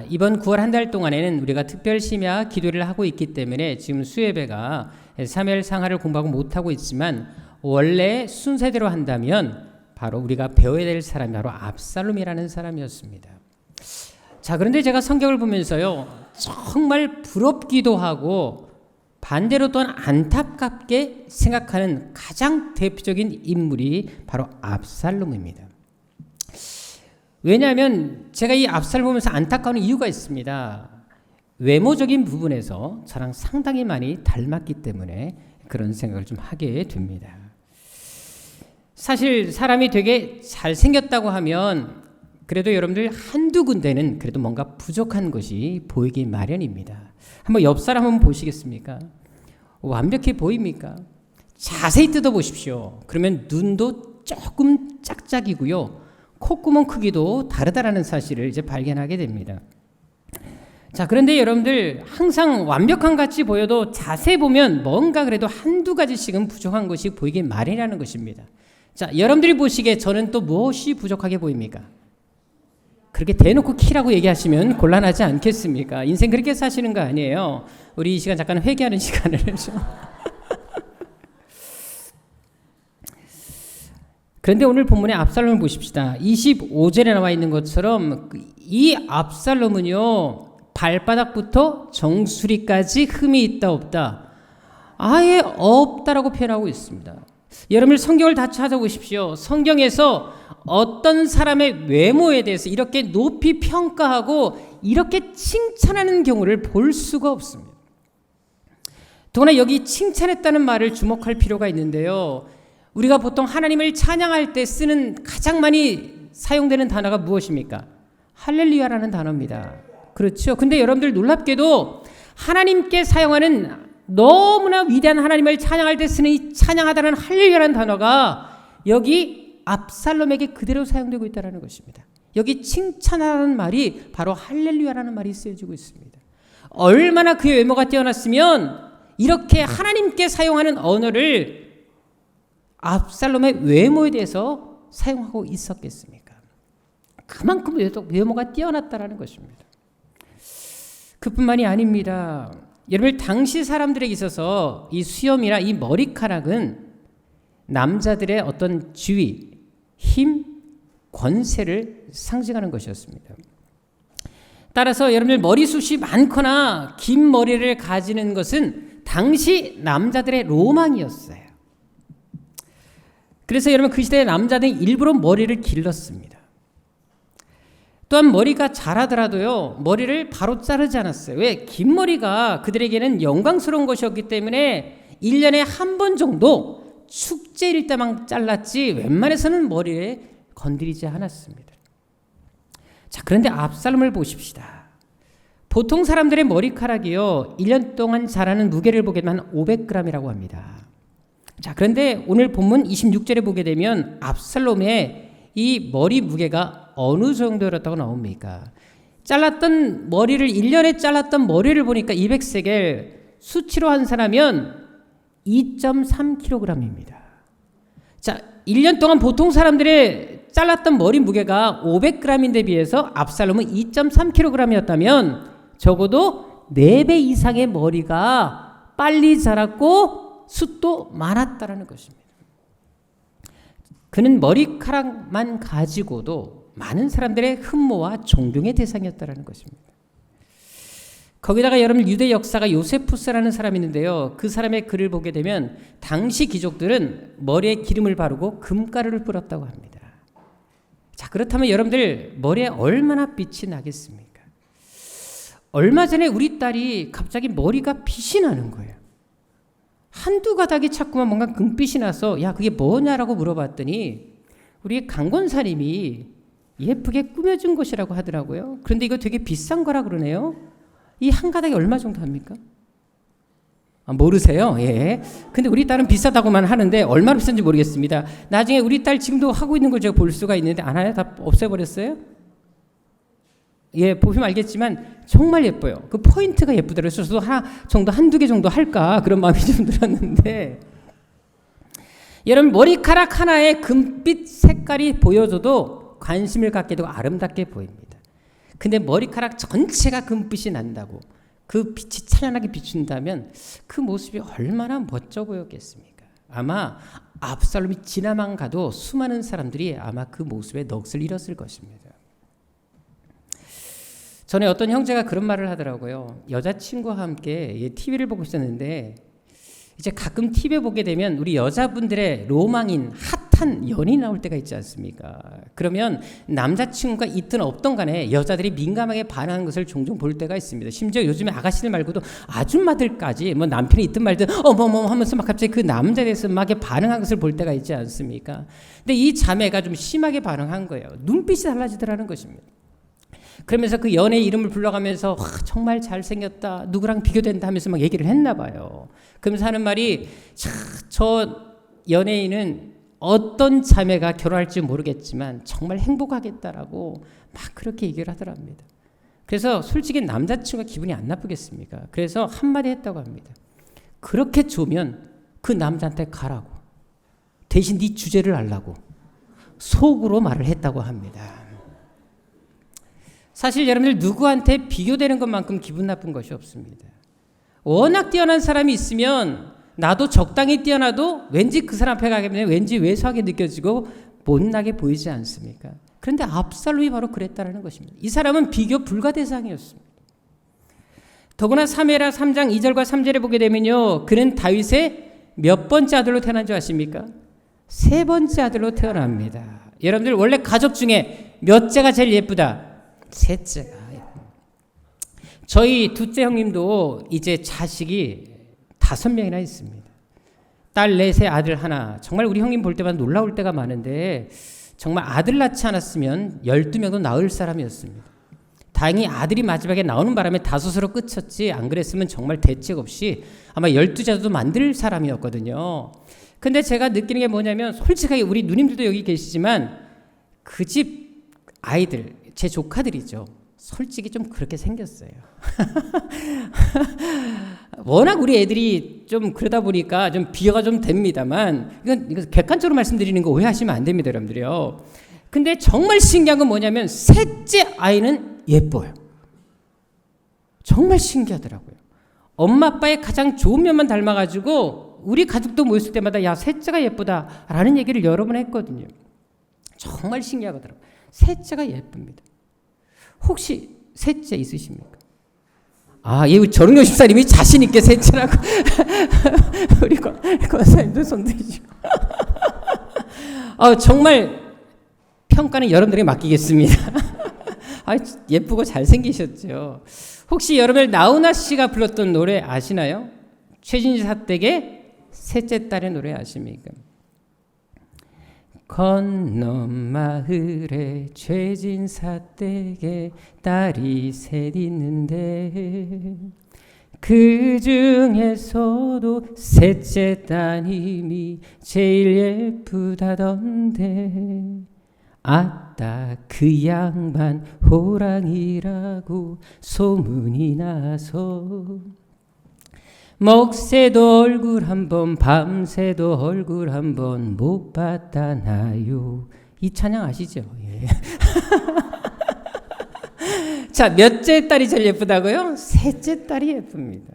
이번 9월 한 달 동안에는 우리가 특별 심야 기도를 하고 있기 때문에 지금 수예배가 사무엘 상하를 공부하고 못하고 있지만 원래 순서대로 한다면 바로 우리가 배워야 될 사람이 바로 압살롬이라는 사람이었습니다. 자, 그런데 제가 성경을 보면서요, 정말 부럽기도 하고 반대로 또한 안타깝게 생각하는 가장 대표적인 인물이 바로 압살롬입니다. 왜냐하면 제가 이 압살롬을 보면서 안타까운 이유가 있습니다. 외모적인 부분에서 저랑 상당히 많이 닮았기 때문에 그런 생각을 좀 하게 됩니다. 사실 사람이 되게 잘생겼다고 하면 그래도 여러분들 한두 군데는 그래도 뭔가 부족한 것이 보이기 마련입니다. 한번 옆 사람 한번 보시겠습니까? 완벽해 보입니까? 자세히 뜯어보십시오. 그러면 눈도 조금 짝짝이고요. 콧구멍 크기도 다르다라는 사실을 이제 발견하게 됩니다. 자, 그런데 여러분들 항상 완벽한 같이 보여도 자세히 보면 뭔가 그래도 한두 가지씩은 부족한 것이 보이기 마련이라는 것입니다. 자, 여러분들이 보시기에 저는 또 무엇이 부족하게 보입니까? 그렇게 대놓고 키라고 얘기하시면 곤란하지 않겠습니까? 인생 그렇게 사시는 거 아니에요. 우리 이 시간 잠깐 회개하는 시간을 좀. 그런데 오늘 본문의 압살롬을 보십시다. 25절에 나와 있는 것처럼 이 압살롬은요, 발바닥부터 정수리까지 흠이 있다 없다? 아예 없다라고 표현하고 있습니다. 여러분 성경을 다 찾아보십시오. 성경에서 어떤 사람의 외모에 대해서 이렇게 높이 평가하고 이렇게 칭찬하는 경우를 볼 수가 없습니다. 더구나 여기 칭찬했다는 말을 주목할 필요가 있는데요. 우리가 보통 하나님을 찬양할 때 쓰는 가장 많이 사용되는 단어가 무엇입니까? 할렐루야라는 단어입니다. 그렇죠. 근데 여러분들 놀랍게도 하나님께 사용하는 너무나 위대한 하나님을 찬양할 때 쓰는 이 찬양하다는 할렐루야라는 단어가 여기 압살롬에게 그대로 사용되고 있다는 것입니다. 여기 칭찬하라는 말이 바로 할렐루야라는 말이 쓰여지고 있습니다. 얼마나 그의 외모가 뛰어났으면 이렇게 하나님께 사용하는 언어를 압살롬의 외모에 대해서 사용하고 있었겠습니까? 그만큼 외모가 뛰어났다라는 것입니다. 그뿐만이 아닙니다. 여러분 당시 사람들에게 있어서 이 수염이나 이 머리카락은 남자들의 어떤 지위, 힘, 권세를 상징하는 것이었습니다. 따라서 여러분들 머리숱이 많거나 긴 머리를 가지는 것은 당시 남자들의 로망이었어요. 그래서 여러분 그 시대의 남자들이 일부러 머리를 길렀습니다. 또한 머리가 자라더라도요 머리를 바로 자르지 않았어요. 왜? 긴 머리가 그들에게는 영광스러운 것이었기 때문에 1년에 한 번 정도 축제일 때만 잘랐지 웬만해서는 머리를 건드리지 않았습니다. 자, 그런데 압살롬을 보십시다. 보통 사람들의 머리카락이요 1년 동안 자라는 무게를 보게 되면 한 500g이라고 합니다. 자, 그런데 오늘 본문 26절에 보게 되면 압살롬의 이 머리 무게가 어느 정도였다고 나옵니까? 잘랐던 머리를 1년에 잘랐던 머리를 보니까 200세겔, 수치로 환산하면 2.3kg입니다. 자, 1년 동안 보통 사람들의 잘랐던 머리 무게가 500g인데 비해서 압살롬은 2.3kg이었다면 적어도 4배 이상의 머리가 빨리 자랐고 숱도 많았다라는 것입니다. 그는 머리카락만 가지고도 많은 사람들의 흠모와 존경의 대상이었다라는 것입니다. 거기다가 여러분 유대 역사가 요세푸스라는 사람이 있는데요. 그 사람의 글을 보게 되면 당시 귀족들은 머리에 기름을 바르고 금가루를 뿌렸다고 합니다. 자, 그렇다면 여러분들 머리에 얼마나 빛이 나겠습니까? 얼마 전에 우리 딸이 갑자기 머리가 빛이 나는 거예요. 한두 가닥이 자꾸만 뭔가 금빛이 나서 야 그게 뭐냐라고 물어봤더니 우리 강권사님이 예쁘게 꾸며준 것이라고 하더라고요. 그런데 이거 되게 비싼 거라 그러네요. 이 한 가닥이 얼마 정도 합니까? 아, 모르세요? 예. 근데 우리 딸은 비싸다고만 하는데 얼마나 비싼지 모르겠습니다. 나중에 우리 딸 지금도 하고 있는 걸 제가 볼 수가 있는데 안 해요? 다 없애버렸어요? 예, 보시면 알겠지만 정말 예뻐요. 그 포인트가 예쁘더라고요. 저도 한두 개 정도 할까 그런 마음이 좀 들었는데 여러분 머리카락 하나에 금빛 색깔이 보여줘도 관심을 갖게 되고 아름답게 보입니다. 근데 머리카락 전체가 금빛이 난다고 그 빛이 찬란하게 비춘다면 그 모습이 얼마나 멋져 보였겠습니까? 아마 압살롬이 지나만 가도 수많은 사람들이 아마 그 모습에 넋을 잃었을 것입니다. 전에 어떤 형제가 그런 말을 하더라고요. 여자친구와 함께 TV를 보고 있었는데 이제 가끔 TV에 보게 되면 우리 여자분들의 로망인 핫한 연인이 나올 때가 있지 않습니까? 그러면 남자친구가 있든 없든 간에 여자들이 민감하게 반하는 것을 종종 볼 때가 있습니다. 심지어 요즘에 아가씨들 말고도 아줌마들까지 뭐 남편이 있든 말든 어머머 하면서 막 갑자기 그 남자에 대해서 막 반응한 것을 볼 때가 있지 않습니까? 근데 이 자매가 좀 심하게 반응한 거예요. 눈빛이 달라지더라는 것입니다. 그러면서 그 연애 이름을 불러가면서 정말 잘생겼다 누구랑 비교된다 하면서 막 얘기를 했나 봐요. 그러면서 하는 말이 저 연예인은 어떤 자매가 결혼할지 모르겠지만 정말 행복하겠다라고 막 그렇게 얘기를 하더랍니다. 그래서 솔직히 남자친구가 기분이 안 나쁘겠습니까? 그래서 한마디 했다고 합니다. 그렇게 좋으면 그 남자한테 가라고 대신 네 주제를 알라고 속으로 말을 했다고 합니다. 사실 여러분들 누구한테 비교되는 것만큼 기분 나쁜 것이 없습니다. 워낙 뛰어난 사람이 있으면 나도 적당히 뛰어나도 왠지 그 사람 앞에 가게 되면 왠지 왜소하게 느껴지고 못나게 보이지 않습니까? 그런데 압살롬이 바로 그랬다는 것입니다. 이 사람은 비교 불가 대상이었습니다. 더구나 사무엘하 3장 2절과 3절에 보게 되면요, 그는 다윗의 몇 번째 아들로 태어난 줄 아십니까? 세 번째 아들로 태어납니다. 여러분들 원래 가족 중에 몇째가 제일 예쁘다? 셋째가 예쁩니다. 저희 둘째 형님도 이제 자식이 5명이나 있습니다. 딸 4세, 아들 1. 정말 우리 형님 볼 때마다 놀라울 때가 많은데 정말 아들 낳지 않았으면 12명도 낳을 사람이었습니다. 다행히 아들이 마지막에 나오는 바람에 5으로 끝쳤지, 안 그랬으면 정말 대책 없이 아마 12자도 만들 사람이었거든요. 근데 제가 느끼는 게 뭐냐면, 솔직하게 우리 누님들도 여기 계시지만 그 집 아이들, 제 조카들이죠, 솔직히 좀 그렇게 생겼어요. 워낙 우리 애들이 좀 그러다 보니까 좀 비교가 좀 됩니다만, 이건 객관적으로 말씀드리는 거 오해하시면 안 됩니다, 여러분들이요. 근데 정말 신기한 건 뭐냐면 셋째 아이는 예뻐요. 정말 신기하더라고요. 엄마 아빠의 가장 좋은 면만 닮아가지고 우리 가족도 모였을 때마다 야, 셋째가 예쁘다라는 얘기를 여러 번 했거든요. 정말 신기하더라고요. 셋째가 예쁩니다. 혹시 셋째 있으십니까? 아, 예, 저런 교집사님이 자신 있게 셋째라고. 우리 권사님도 손 드시고. 정말 평가는 여러분들에게 맡기겠습니다. 예쁘고 잘생기셨죠. 혹시 여러분들 나훈아 씨가 불렀던 노래 아시나요? 최진지 사댁의 셋째 딸의 노래 아십니까? 건너 마을에 최진 사댁에 딸이 셋 있는데 그 중에서도 셋째 따님이 제일 예쁘다던데 아따 그 양반 호랑이라고 소문이 나서 먹새도 얼굴 한번 밤새도 얼굴 한번 못 봤다나요. 이 찬양 아시죠? 예. 자, 몇째 딸이 제일 예쁘다고요? 셋째 딸이 예쁩니다.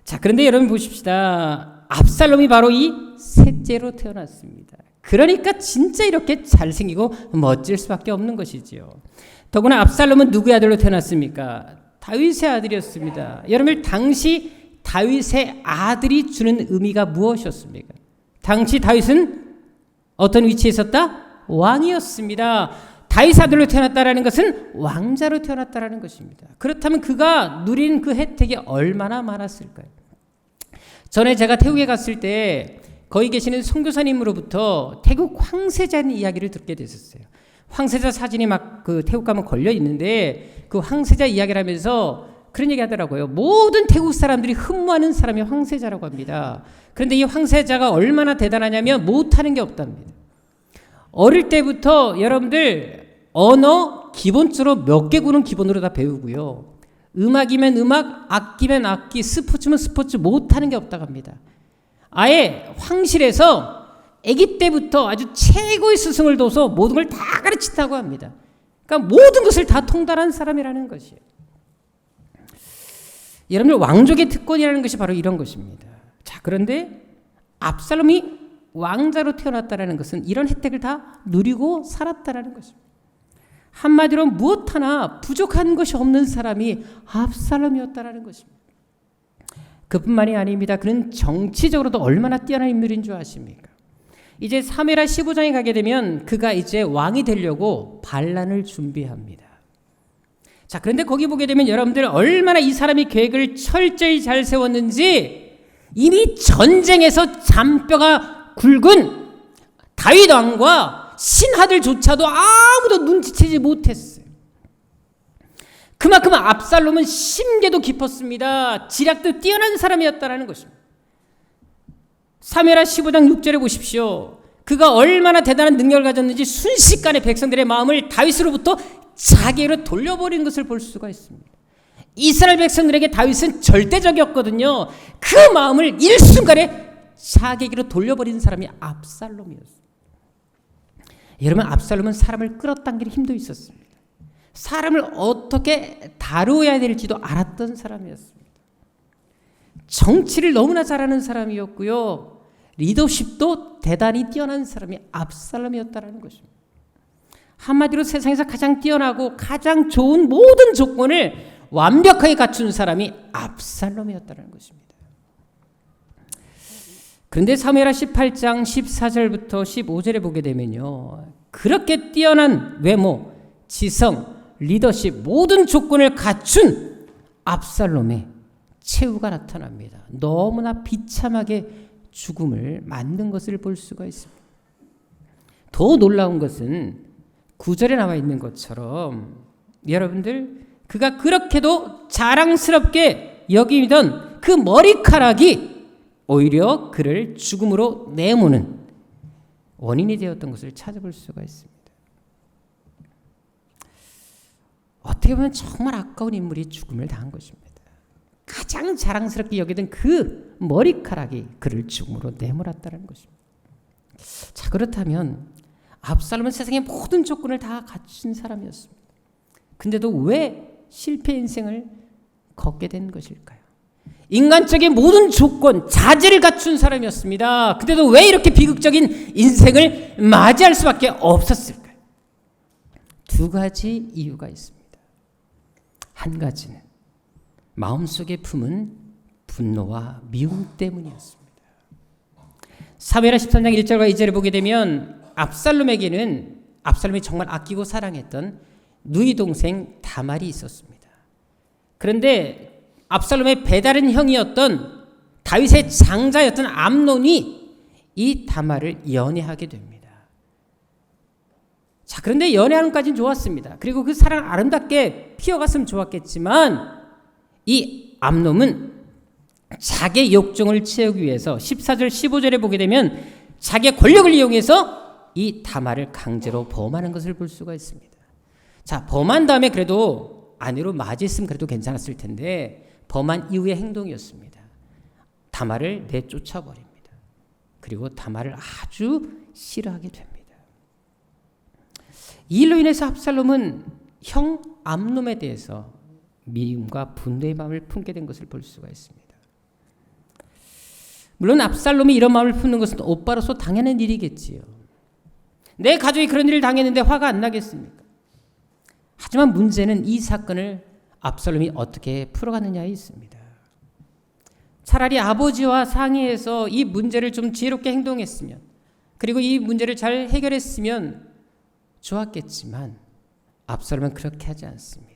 자, 그런데 여러분 보십시다. 압살롬이 바로 이 셋째로 태어났습니다. 그러니까 진짜 이렇게 잘생기고 멋질 수밖에 없는 것이지요. 더구나 압살롬은 누구의 아들로 태어났습니까? 다윗의 아들이었습니다. 여러분, 당시 다윗의 아들이 주는 의미가 무엇이었습니까? 당시 다윗은 어떤 위치에 있었다? 왕이었습니다. 다윗 아들로 태어났다라는 것은 왕자로 태어났다라는 것입니다. 그렇다면 그가 누린 그 혜택이 얼마나 많았을까요? 전에 제가 태국에 갔을 때 거기 계시는 선교사님으로부터 태국 황새자는 이야기를 듣게 됐었어요. 황새자 사진이 막 그 태국 가면 걸려 있는데 그 황새자 이야기를 하면서 그런 얘기 하더라고요. 모든 태국 사람들이 흠모하는 사람이 황새자라고 합니다. 그런데 이 황새자가 얼마나 대단하냐면 못하는 게 없답니다. 어릴 때부터 여러분들 언어 기본적으로 몇 개국은 기본으로 다 배우고요. 음악이면 음악, 악기면 악기, 스포츠면 스포츠, 못하는 게 없다고 합니다. 아예 황실에서 아기 때부터 아주 최고의 스승을 둬서 모든 걸 다 가르친다고 합니다. 그러니까 모든 것을 다 통달한 사람이라는 것이에요. 여러분들 왕족의 특권이라는 것이 바로 이런 것입니다. 자, 그런데 압살롬이 왕자로 태어났다라는 것은 이런 혜택을 다 누리고 살았다라는 것입니다. 한마디로 무엇 하나 부족한 것이 없는 사람이 압살롬이었다라는 것입니다. 그뿐만이 아닙니다. 그는 정치적으로도 얼마나 뛰어난 인물인 줄 아십니까? 이제 사무엘하 15장에 가게 되면 그가 이제 왕이 되려고 반란을 준비합니다. 자, 그런데 거기 보게 되면 여러분들 얼마나 이 사람이 계획을 철저히 잘 세웠는지 이미 전쟁에서 잔뼈가 굵은 다윗 왕과 신하들조차도 아무도 눈치채지 못했어요. 그만큼 압살롬은 심계도 깊었습니다. 지략도 뛰어난 사람이었다는 것입니다. 사무엘하 15장 6절에 보십시오. 그가 얼마나 대단한 능력을 가졌는지 순식간에 백성들의 마음을 다윗으로부터 자기로 돌려버린 것을 볼 수가 있습니다. 이스라엘 백성들에게 다윗은 절대적이었거든요. 그 마음을 일순간에 자기에게로 돌려버린 사람이 압살롬이었어요. 여러분, 압살롬은 사람을 끌어당기는 힘도 있었습니다. 사람을 어떻게 다루어야 될지도 알았던 사람이었습니다. 정치를 너무나 잘하는 사람이었고요. 리더십도 대단히 뛰어난 사람이 압살롬이었다는 것입니다. 한마디로 세상에서 가장 뛰어나고 가장 좋은 모든 조건을 완벽하게 갖춘 사람이 압살롬이었다는 것입니다. 그런데 사무엘하 18장 14절부터 15절에 보게 되면요, 그렇게 뛰어난 외모, 지성, 리더십 모든 조건을 갖춘 압살롬의 최후가 나타납니다. 너무나 비참하게 죽음을 맞는 것을 볼 수가 있습니다. 더 놀라운 것은 9절에 나와 있는 것처럼 여러분들, 그가 그렇게도 자랑스럽게 여기던 그 머리카락이 오히려 그를 죽음으로 내모는 원인이 되었던 것을 찾아볼 수가 있습니다. 어떻게 보면 정말 아까운 인물이 죽음을 당한 것입니다. 가장 자랑스럽게 여기던 그 머리카락이 그를 죽음으로 내몰았다는 것입니다. 자, 그렇다면 압살롬은 세상의 모든 조건을 다 갖춘 사람이었습니다. 근데도 왜 실패 인생을 걷게 된 것일까요? 인간적인 모든 조건, 자질을 갖춘 사람이었습니다. 근데도 왜 이렇게 비극적인 인생을 맞이할 수밖에 없었을까요? 두 가지 이유가 있습니다. 한 가지는 마음속에 품은 분노와 미움 때문이었습니다. 사무엘하 13장 1절과 2절을 보게 되면 압살롬이 정말 아끼고 사랑했던 누이 동생 다말이 있었습니다. 그런데 압살롬의 배다른 형이었던 다윗의 장자였던 암논이 이 다말을 연애하게 됩니다. 자, 그런데 연애하는 것까지는 좋았습니다. 그리고 그 사랑 아름답게 피어갔으면 좋았겠지만 이 암논은 자기의 욕정을 채우기 위해서 14절 15절에 보게 되면 자기의 권력을 이용해서 이 다말을 강제로 범하는 것을 볼 수가 있습니다. 자, 범한 다음에 그래도 아내로 맞이했으면 그래도 괜찮았을 텐데 범한 이후의 행동이었습니다. 다말을 내쫓아 버립니다. 그리고 다말을 아주 싫어하게 됩니다. 이 일로 인해서 압살롬은 형 암놈에 대해서 미움과 분노의 마음을 품게 된 것을 볼 수가 있습니다. 물론 압살롬이 이런 마음을 품는 것은 오빠로서 당연한 일이겠지요. 내 가족이 그런 일을 당했는데 화가 안 나겠습니까? 하지만 문제는 이 사건을 압살롬이 어떻게 풀어가느냐에 있습니다. 차라리 아버지와 상의해서 이 문제를 좀 지혜롭게 행동했으면, 그리고 이 문제를 잘 해결했으면 좋았겠지만 압살롬은 그렇게 하지 않습니다.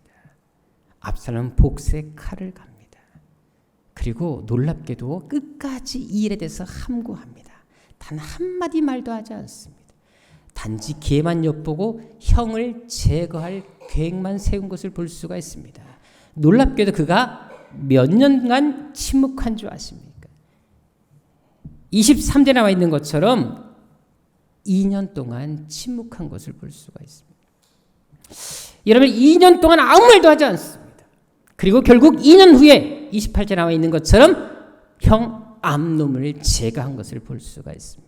압살롬은 복수의 칼을 갑니다. 그리고 놀랍게도 끝까지 이 일에 대해서 함구합니다. 단 한마디 말도 하지 않습니다. 단지 기회만 엿보고 형을 제거할 계획만 세운 것을 볼 수가 있습니다. 놀랍게도 그가 몇 년간 침묵한 줄 아십니까? 23대 나와 있는 것처럼 2년 동안 침묵한 것을 볼 수가 있습니다. 여러분, 2년 동안 아무 말도 하지 않습니다. 그리고 결국 2년 후에 28제 나와 있는 것처럼 형 암놈을 제거한 것을 볼 수가 있습니다.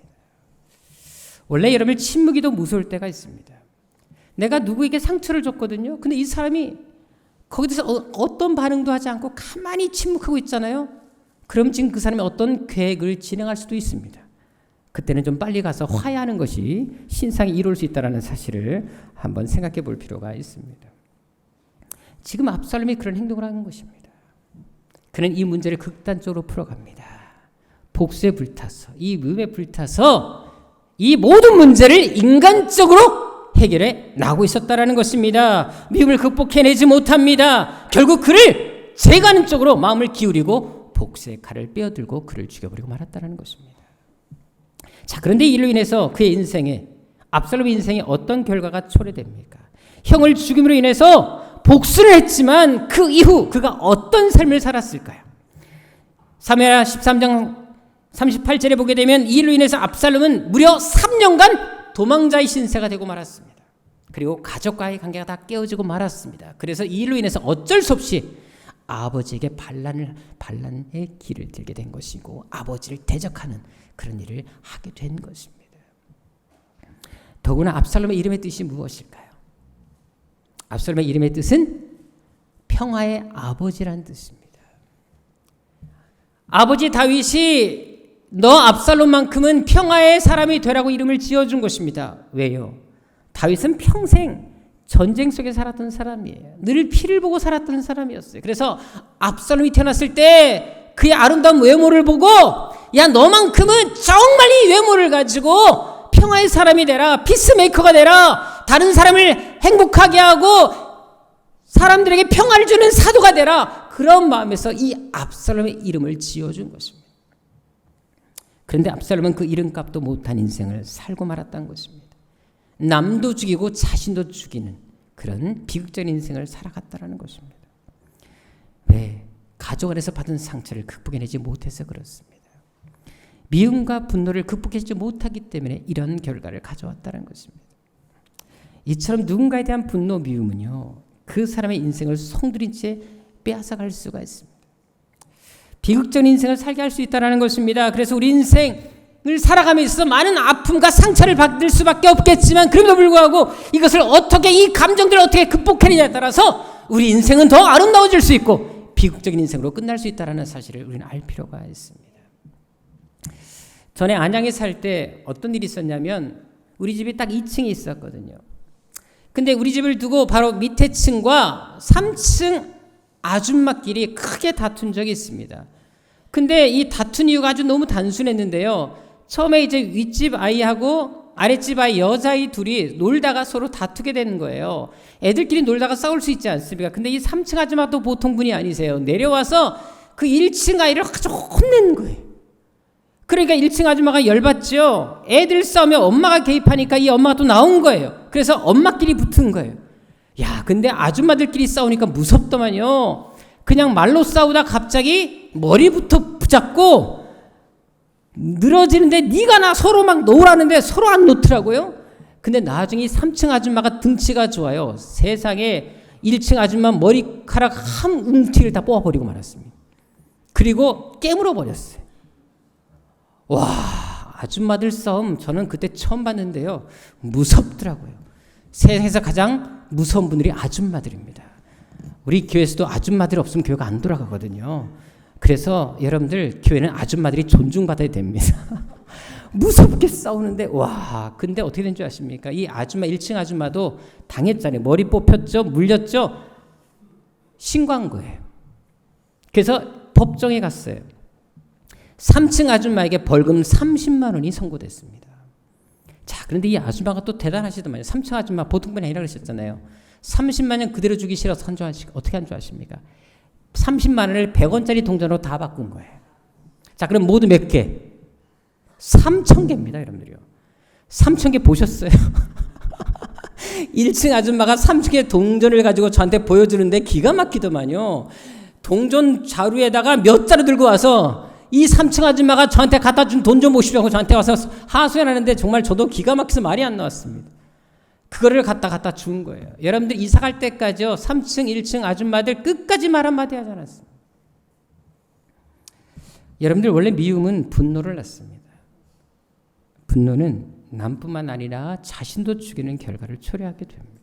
원래 여러분, 침묵이 더 무서울 때가 있습니다. 내가 누구에게 상처를 줬거든요. 근데 이 사람이 거기에 대해서 어떤 반응도 하지 않고 가만히 침묵하고 있잖아요. 그럼 지금 그 사람이 어떤 계획을 진행할 수도 있습니다. 그때는 좀 빨리 가서 화해하는 것이 신상이 이룰 수 있다는 사실을 한번 생각해 볼 필요가 있습니다. 지금 압살롬이 그런 행동을 하는 것입니다. 그는 이 문제를 극단적으로 풀어갑니다. 복수에 불타서, 이 미움에 불타서 이 모든 문제를 인간적으로 해결해 나가고 있었다는 것입니다. 미움을 극복해내지 못합니다. 결국 그를 제거하는 쪽으로 마음을 기울이고 복수의 칼을 빼어들고 그를 죽여버리고 말았다는 것입니다. 자, 그런데 이로 인해서 그의 인생에, 압살롬의 인생에 어떤 결과가 초래됩니까? 형을 죽임으로 인해서 복수를 했지만 그 이후 그가 어떤 삶을 살았을까요? 사무엘하 13장 38절에 보게 되면 이로 인해서 압살롬은 무려 3년간 도망자의 신세가 되고 말았습니다. 그리고 가족과의 관계가 다 깨어지고 말았습니다. 그래서 이 일로 인해서 어쩔 수 없이 아버지에게 반란의 길을 들게 된 것이고 아버지를 대적하는 그런 일을 하게 된 것입니다. 더구나 압살롬의 이름의 뜻이 무엇일까요? 압살롬의 이름의 뜻은 평화의 아버지라는 뜻입니다. 아버지 다윗이 너 압살롬만큼은 평화의 사람이 되라고 이름을 지어준 것입니다. 왜요? 다윗은 평생 전쟁 속에 살았던 사람이에요. 늘 피를 보고 살았던 사람이었어요. 그래서 압살롬이 태어났을 때 그의 아름다운 외모를 보고 야 너만큼은 정말 이 외모를 가지고 평화의 사람이 되라, 피스메이커가 되라, 다른 사람을 행복하게 하고 사람들에게 평화를 주는 사도가 되라, 그런 마음에서 이 압살롬의 이름을 지어준 것입니다. 그런데 압살롬은 그 이름값도 못한 인생을 살고 말았다는 것입니다. 남도 죽이고 자신도 죽이는 그런 비극적인 인생을 살아갔다는 것입니다. 왜? 가족 안에서 받은 상처를 극복해내지 못해서 그렇습니다. 미움과 분노를 극복하지 못하기 때문에 이런 결과를 가져왔다는 것입니다. 이처럼 누군가에 대한 분노, 미움은요, 그 사람의 인생을 송두린 채 빼앗아갈 수가 있습니다. 비극적인 인생을 살게 할 수 있다는 것입니다. 그래서 우리 인생을 살아감에 있어서 많은 아픔과 상처를 받을 수밖에 없겠지만 그럼에도 불구하고 이것을 어떻게, 이 감정들을 어떻게 극복해내냐에 따라서 우리 인생은 더 아름다워질 수 있고 비극적인 인생으로 끝날 수 있다는 사실을 우리는 알 필요가 있습니다. 전에 안양에 살 때 어떤 일이 있었냐면 우리 집이 딱 2층이 있었거든요. 근데 우리 집을 두고 바로 밑에 층과 3층 아줌마끼리 크게 다툰 적이 있습니다. 근데 이 다툰 이유가 아주 너무 단순했는데요. 처음에 이제 윗집 아이하고 아랫집 아이 여자아이 둘이 놀다가 서로 다투게 되는 거예요. 애들끼리 놀다가 싸울 수 있지 않습니까? 근데 이 3층 아줌마도 보통 분이 아니세요. 내려와서 그 1층 아이를 아주 혼내는 거예요. 그러니까 1층 아줌마가 열받죠. 애들 싸우면 엄마가 개입하니까 이 엄마가 또 나온 거예요. 그래서 엄마끼리 붙은 거예요. 야, 근데 아줌마들끼리 싸우니까 무섭더만요. 그냥 말로 싸우다 갑자기 머리부터 붙잡고 늘어지는데 네가 나 서로 막 놓으라는데 서로 안 놓더라고요. 근데 나중에 3층 아줌마가 등치가 좋아요. 세상에 1층 아줌마 머리카락 한 움티를 다 뽑아버리고 말았습니다. 그리고 깨물어 버렸어요. 와, 아줌마들 싸움 저는 그때 처음 봤는데요. 무섭더라고요. 세상에서 가장 무서운 분들이 아줌마들입니다. 우리 교회에서도 아줌마들 없으면 교회가 안 돌아가거든요. 그래서 여러분들 교회는 아줌마들이 존중받아야 됩니다. 무섭게 싸우는데 와, 근데 어떻게 된 줄 아십니까? 이 아줌마 1층 아줌마도 당했잖아요. 머리 뽑혔죠, 물렸죠, 신고한 거예요. 그래서 법정에 갔어요. 3층 아줌마에게 벌금 30만 원이 선고됐습니다. 자, 그런데 이 아줌마가 또 대단하시더만요. 3층 아줌마 보통 분이 아니라고 하셨잖아요. 30만 원 그대로 주기 싫어서 어떻게 한 줄 아십니까? 30만 원을 100원짜리 동전으로 다 바꾼 거예요. 자, 그럼 모두 몇 개? 3,000개입니다, 여러분들이요. 3,000개 보셨어요? 1층 아줌마가 3,000개 동전을 가지고 저한테 보여주는데 기가 막히더만요. 동전 자루에다가 몇 자루 들고 와서 이 3층 아줌마가 저한테 갖다 준 돈 좀 보시라고 저한테 와서 하소연하는데 정말 저도 기가 막혀서 말이 안 나왔습니다. 그거를 갖다 준 거예요. 여러분들 이사 갈 때까지요, 3층, 1층 아줌마들 끝까지 말 한마디 하지 않았습니다. 여러분들 원래 미움은 분노를 낳습니다. 분노는 남뿐만 아니라 자신도 죽이는 결과를 초래하게 됩니다.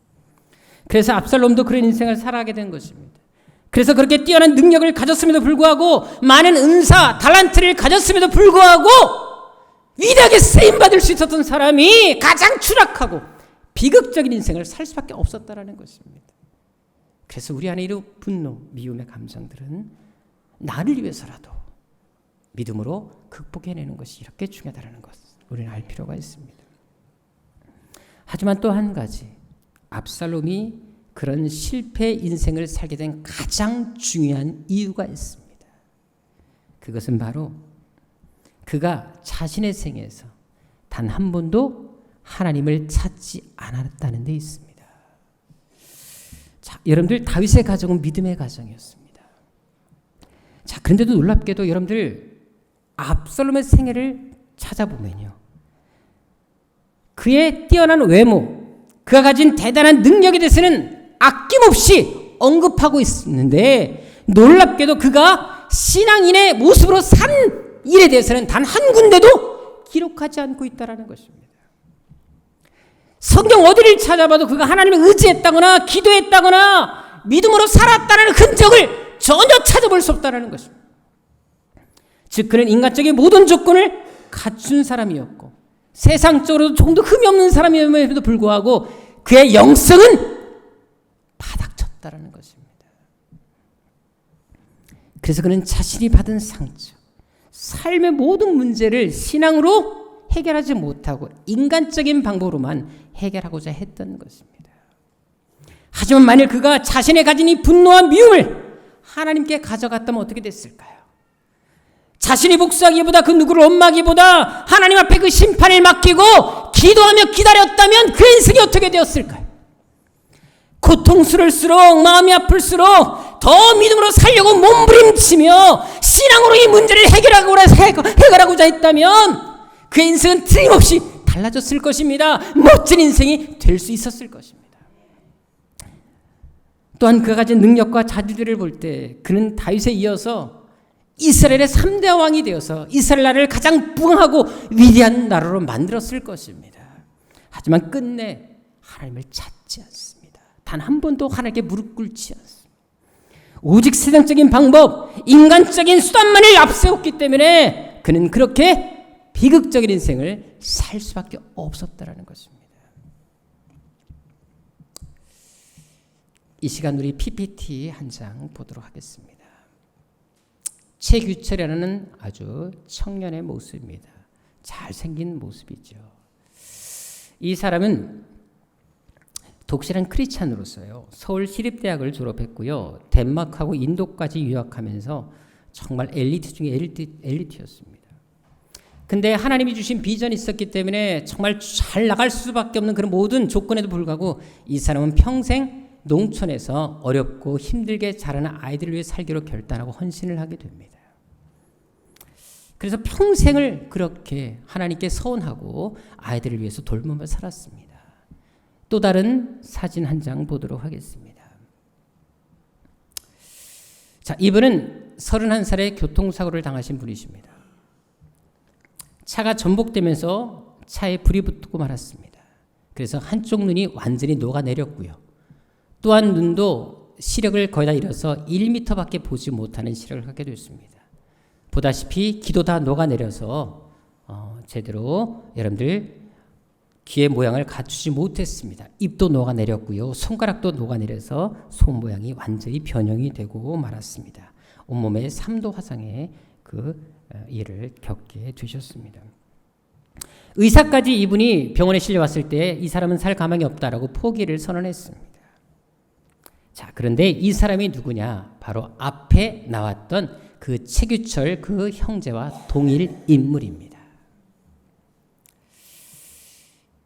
그래서 압살롬도 그런 인생을 살아가게 된 것입니다. 그래서 그렇게 뛰어난 능력을 가졌음에도 불구하고 많은 은사, 달란트를 가졌음에도 불구하고 위대하게 쓰임받을 수 있었던 사람이 가장 추락하고 비극적인 인생을 살 수밖에 없었다는 것입니다. 그래서 우리 안에 이런 분노, 미움의 감정들은 나를 위해서라도 믿음으로 극복해내는 것이 이렇게 중요하다는 것을 우리는 알 필요가 있습니다. 하지만 또 한 가지, 압살롬이 그런 실패 인생을 살게 된 가장 중요한 이유가 있습니다. 그것은 바로 그가 자신의 생에서 단 한 번도 하나님을 찾지 않았다는 데 있습니다. 자, 여러분들 다윗의 가정은 믿음의 가정이었습니다. 자, 그런데도 놀랍게도 여러분들 압살롬의 생애를 찾아보면요, 그의 뛰어난 외모, 그가 가진 대단한 능력에 대해서는 아낌없이 언급하고 있는데 놀랍게도 그가 신앙인의 모습으로 산 일에 대해서는 단 한 군데도 기록하지 않고 있다는 것입니다. 성경 어디를 찾아봐도 그가 하나님을 의지했다거나 기도했다거나 믿음으로 살았다는 흔적을 전혀 찾아볼 수 없다는 것입니다. 즉 그는 인간적인 모든 조건을 갖춘 사람이었고 세상적으로도 조금도 흠이 없는 사람임에도 불구하고 그의 영성은 없었다라는 것입니다. 그래서 그는 자신이 받은 상처, 삶의 모든 문제를 신앙으로 해결하지 못하고 인간적인 방법으로만 해결하고자 했던 것입니다. 하지만 만일 그가 자신의 가진 이 분노와 미움을 하나님께 가져갔다면 어떻게 됐을까요? 자신이 복수하기보다 그 누구를 원망하기보다 하나님 앞에 그 심판을 맡기고 기도하며 기다렸다면 그 인생이 어떻게 되었을까요? 고통스러울수록 마음이 아플수록 더 믿음으로 살려고 몸부림치며 신앙으로 이 문제를 해결하고자 했다면 그 인생은 틀림없이 달라졌을 것입니다. 멋진 인생이 될 수 있었을 것입니다. 또한 그가 가진 능력과 자질들을 볼 때 그는 다윗에 이어서 이스라엘의 3대 왕이 되어서 이스라엘 나라를 가장 부강하고 위대한 나라로 만들었을 것입니다. 하지만 끝내 하나님을 찾지 않습니다. 단 한 번도 하나님께 무릎 꿇지 않습니다. 오직 세상적인 방법, 인간적인 수단만을 앞세웠기 때문에 그는 그렇게 비극적인 인생을 살 수밖에 없었다라는 것입니다. 이 시간 우리 PPT 한 장 보도록 하겠습니다. 최규철이라는 아주 청년의 모습입니다. 잘생긴 모습이죠. 이 사람은 독실한 크리스찬으로서요. 서울 시립대학을 졸업했고요. 덴마크하고 인도까지 유학하면서 정말 엘리트 중에 엘리트였습니다. 근데 하나님이 주신 비전이 있었기 때문에 정말 잘 나갈 수밖에 없는 그런 모든 조건에도 불구하고 이 사람은 평생 농촌에서 어렵고 힘들게 자라는 아이들을 위해 살기로 결단하고 헌신을 하게 됩니다. 그래서 평생을 그렇게 하나님께 서원하고 아이들을 위해서 돌보며 살았습니다. 또 다른 사진 한 장 보도록 하겠습니다. 자, 이분은 31살에 교통사고를 당하신 분이십니다. 차가 전복되면서 차에 불이 붙고 말았습니다. 그래서 한쪽 눈이 완전히 녹아내렸고요. 또한 눈도 시력을 거의 다 잃어서 1m밖에 보지 못하는 시력을 갖게 됐습니다. 보다시피 귀도 다 녹아내려서 제대로 여러분들 귀의 모양을 갖추지 못했습니다. 입도 녹아내렸고요. 손가락도 녹아내려서 손 모양이 완전히 변형이 되고 말았습니다. 온몸에 3도 화상의 그 일을 겪게 되셨습니다. 의사까지 이분이 병원에 실려왔을 때 이 사람은 살 가망이 없다라고 포기를 선언했습니다. 자, 그런데 이 사람이 누구냐? 바로 앞에 나왔던 그 최규철 그 형제와 동일 인물입니다.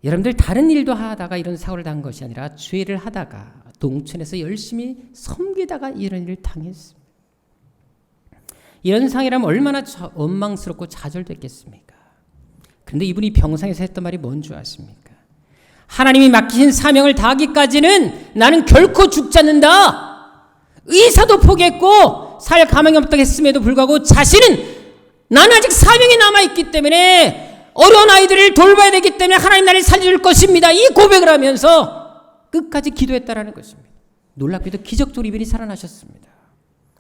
여러분들 다른 일도 하다가 이런 사고를 당한 것이 아니라 죄를 하다가 농촌에서 열심히 섬기다가 이런 일을 당했습니다. 이런 상이라면 얼마나 원망스럽고 좌절됐겠습니까? 그런데 이분이 병상에서 했던 말이 뭔 줄 아십니까? 하나님이 맡기신 사명을 다하기까지는 나는 결코 죽지 않는다. 의사도 포기했고 살 가망이 없다고 했음에도 불구하고 자신은 나는 아직 사명이 남아있기 때문에 어려운 아이들을 돌봐야 되기 때문에 하나님 나를 살려줄 것입니다. 이 고백을 하면서 끝까지 기도했다라는 것입니다. 놀랍게도 기적적으로 이분이 살아나셨습니다.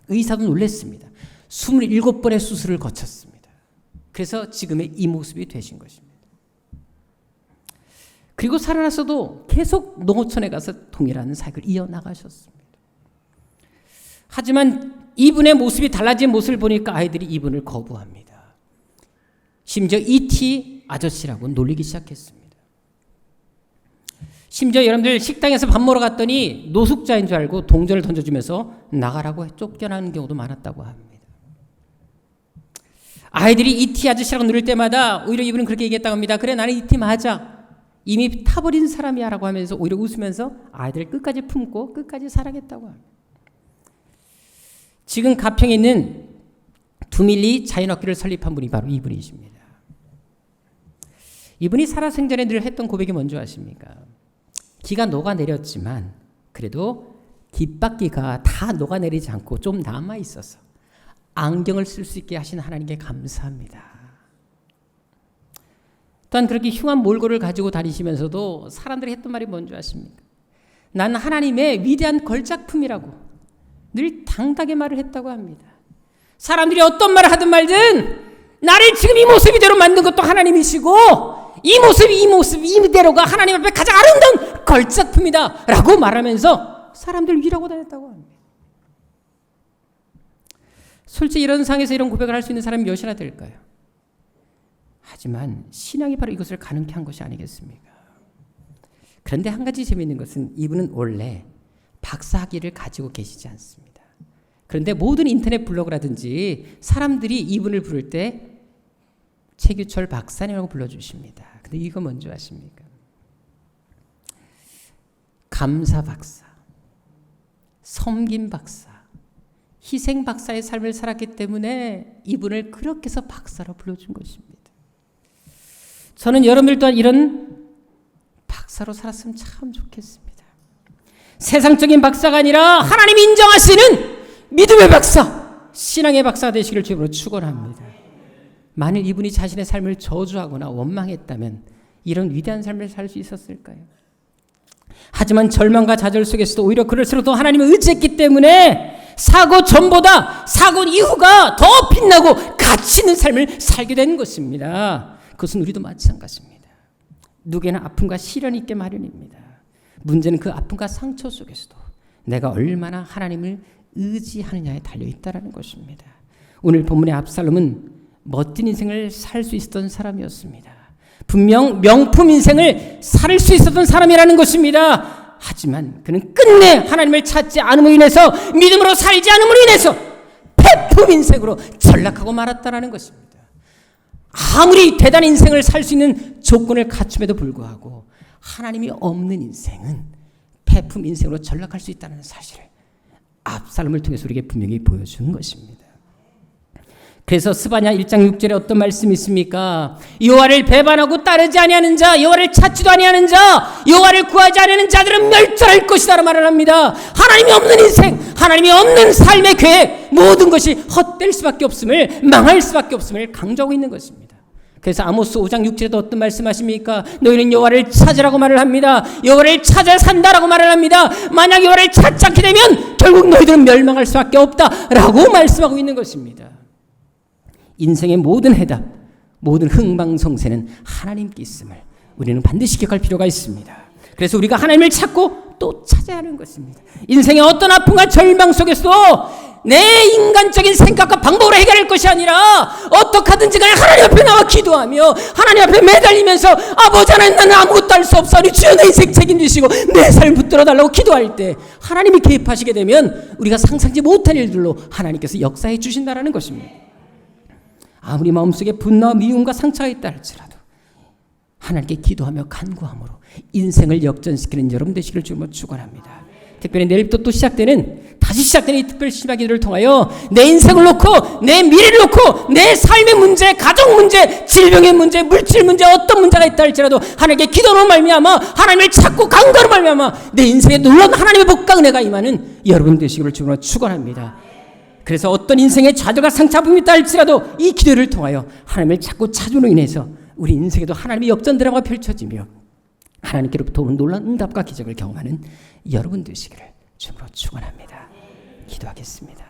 의사도 놀랐습니다. 27번의 수술을 거쳤습니다. 그래서 지금의 이 모습이 되신 것입니다. 그리고 살아나서도 계속 농어촌에 가서 동일한 사역을 이어나가셨습니다. 하지만 이분의 모습이 달라진 모습을 보니까 아이들이 이분을 거부합니다. 심지어 E.T. 아저씨라고 놀리기 시작했습니다. 심지어 여러분들 식당에서 밥 먹으러 갔더니 노숙자인 줄 알고 동전을 던져주면서 나가라고 쫓겨나는 경우도 많았다고 합니다. 아이들이 E.T. 아저씨라고 누를 때마다 오히려 이분은 그렇게 얘기했다고 합니다. 그래, 나는 E.T. 맞아. 이미 타버린 사람이야 라고 하면서 오히려 웃으면서 아이들을 끝까지 품고 끝까지 사랑했다고 합니다. 지금 가평에 있는 두밀리 자연학교를 설립한 분이 바로 이분이십니다. 이분이 살아생전에 늘 했던 고백이 뭔지 아십니까? 기가 녹아내렸지만 그래도 깃바퀴가 다 녹아내리지 않고 좀 남아있어서 안경을 쓸 수 있게 하신 하나님께 감사합니다. 또한 그렇게 흉한 몰골을 가지고 다니시면서도 사람들이 했던 말이 뭔지 아십니까? 난 하나님의 위대한 걸작품이라고 늘 당당하게 말을 했다고 합니다. 사람들이 어떤 말을 하든 말든 나를 지금 이 모습 이대로 만든 것도 하나님이시고 이 모습 이대로가 하나님 앞에 가장 아름다운 걸작품이다 라고 말하면서 사람들 위라고 다녔다고 합니다. 솔직히 이런 상에서 이런 고백을 할 수 있는 사람이 몇이나 될까요? 하지만 신앙이 바로 이것을 가능케 한 것이 아니겠습니까? 그런데 한 가지 재미있는 것은 이분은 원래 박사학위를 가지고 계시지 않습니다. 그런데 모든 인터넷 블로그라든지 사람들이 이분을 부를 때 최규철 박사님이라고 불러주십니다. 근데 이거 뭔지 아십니까? 감사 박사, 섬김 박사, 희생 박사의 삶을 살았기 때문에 이분을 그렇게 해서 박사로 불러준 것입니다. 저는 여러분들 또한 이런 박사로 살았으면 참 좋겠습니다. 세상적인 박사가 아니라 하나님이 인정하시는 믿음의 박사, 신앙의 박사가 되시기를 주님으로 축원합니다. 만일 이분이 자신의 삶을 저주하거나 원망했다면 이런 위대한 삶을 살 수 있었을까요? 하지만 절망과 좌절 속에서도 오히려 그럴수록 더 하나님을 의지했기 때문에 사고 전보다 사고 이후가 더 빛나고 가치 있는 삶을 살게 된 것입니다. 그것은 우리도 마찬가지입니다. 누구나 아픔과 시련이 있게 마련입니다. 문제는 그 아픔과 상처 속에서도 내가 얼마나 하나님을 의지하느냐에 달려있다는 것입니다. 오늘 본문의 압살롬은 멋진 인생을 살 수 있었던 사람이었습니다. 분명 명품 인생을 살 수 있었던 사람이라는 것입니다. 하지만 그는 끝내 하나님을 찾지 않음으로 인해서, 믿음으로 살지 않음으로 인해서 패품 인생으로 전락하고 말았다는 것입니다. 아무리 대단한 인생을 살 수 있는 조건을 갖춤에도 불구하고 하나님이 없는 인생은 패품 인생으로 전락할 수 있다는 사실을 압살롬을 통해서 우리에게 분명히 보여주는 것입니다. 그래서 스바냐 1장 6절에 어떤 말씀이 있습니까? 여호와를 배반하고 따르지 아니하는 자, 여호와를 찾지도 아니하는 자, 여호와를 구하지 아니하는 자들은 멸절할 것이다라고 말을 합니다. 하나님이 없는 인생, 하나님이 없는 삶의 계획, 모든 것이 헛될 수밖에 없음을, 망할 수밖에 없음을 강조하고 있는 것입니다. 그래서 아모스 5장 6절에도 어떤 말씀하십니까? 너희는 여호와를 찾으라고 말을 합니다. 여호와를 찾아 산다라고 말을 합니다. 만약 여호와를 찾지 않게 되면 결국 너희들은 멸망할 수밖에 없다라고 말씀하고 있는 것입니다. 인생의 모든 해답, 모든 흥망성쇠는 하나님께 있음을 우리는 반드시 기억할 필요가 있습니다. 그래서 우리가 하나님을 찾고 또 찾아야 하는 것입니다. 인생의 어떤 아픔과 절망 속에서도 내 인간적인 생각과 방법으로 해결할 것이 아니라 어떻게 하든지 간에 하나님 앞에 나와 기도하며 하나님 앞에 매달리면서 아버지 하나님, 나는 아무것도 할 수 없사오니 주여 내 인생 책임지시고 내 삶 붙들어 달라고 기도할 때 하나님이 개입하시게 되면 우리가 상상지 못한 일들로 하나님께서 역사해 주신다는 것입니다. 아무리 마음속에 분노와 미움과 상처가 있다 할지라도 하나님께 기도하며 간구함으로 인생을 역전시키는 여러분 되시기를 주님으로 축원합니다. 특별히 내일부터 또 다시 시작되는 이 특별 심화 기도를 통하여 내 인생을 놓고, 내 미래를 놓고, 내 삶의 문제, 가정 문제, 질병의 문제, 물질 문제, 어떤 문제가 있다 할지라도 하나님께 기도로 말미암아 하나님을 찾고 간구로 말미암아 내 인생에 놀라운 하나님의 복과 은혜가 임하는 여러분 되시기를 주님으로 축원합니다. 그래서 어떤 인생의 좌절과 상처 아픔이 있다 할지라도 이 기도를 통하여 하나님을 찾고 찾음으로 인해서 우리 인생에도 하나님의 역전 드라마가 펼쳐지며 하나님께로부터 오는 놀라운 응답과 기적을 경험하는 여러분 되시기를 주님으로 축원합니다. 기도하겠습니다.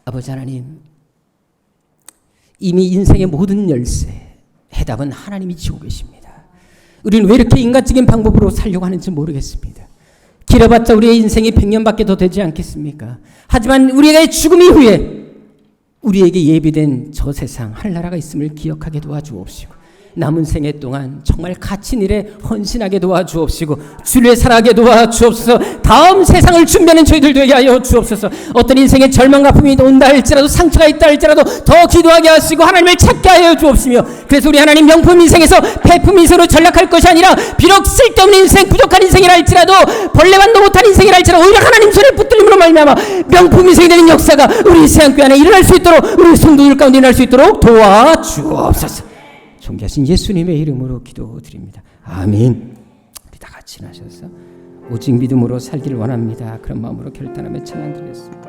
아버지 하나님, 이미 인생의 모든 열쇠, 해답은 하나님이 지고 계십니다. 우리는 왜 이렇게 인간적인 방법으로 살려고 하는지 모르겠습니다. 길어봤자 우리의 인생이 100년밖에 더 되지 않겠습니까? 하지만 우리의 죽음 이후에 우리에게 예비된 저 세상 하늘나라가 있음을 기억하게 도와주옵시고 남은 생애 동안 정말 갇힌 일에 헌신하게 도와주옵시고 주를 살아가게 도와주옵소서. 다음 세상을 준비하는 저희들 되게 하여 주옵소서. 어떤 인생의 절망과 아픔이 온다 할지라도, 상처가 있다 할지라도 더 기도하게 하시고 하나님을 찾게 하여 주옵시며, 그래서 우리 하나님 명품 인생에서 패품 인생으로 전락할 것이 아니라 비록 쓸데없는 인생, 부족한 인생이라 할지라도, 벌레만도 못한 인생이라 할지라도 오히려 하나님 손에 붙들림으로 말미암아 명품 인생이 되는 역사가 우리 세상교회 안에 일어날 수 있도록, 우리 성도들 가운데 일어날 수 있도록 도와주옵소서. 존귀하신 예수님의 이름으로 기도드립니다. 아멘. 우리 다 같이 나셔서 오직 믿음으로 살기를 원합니다. 그런 마음으로 결단하며 찬양 드리겠습니다.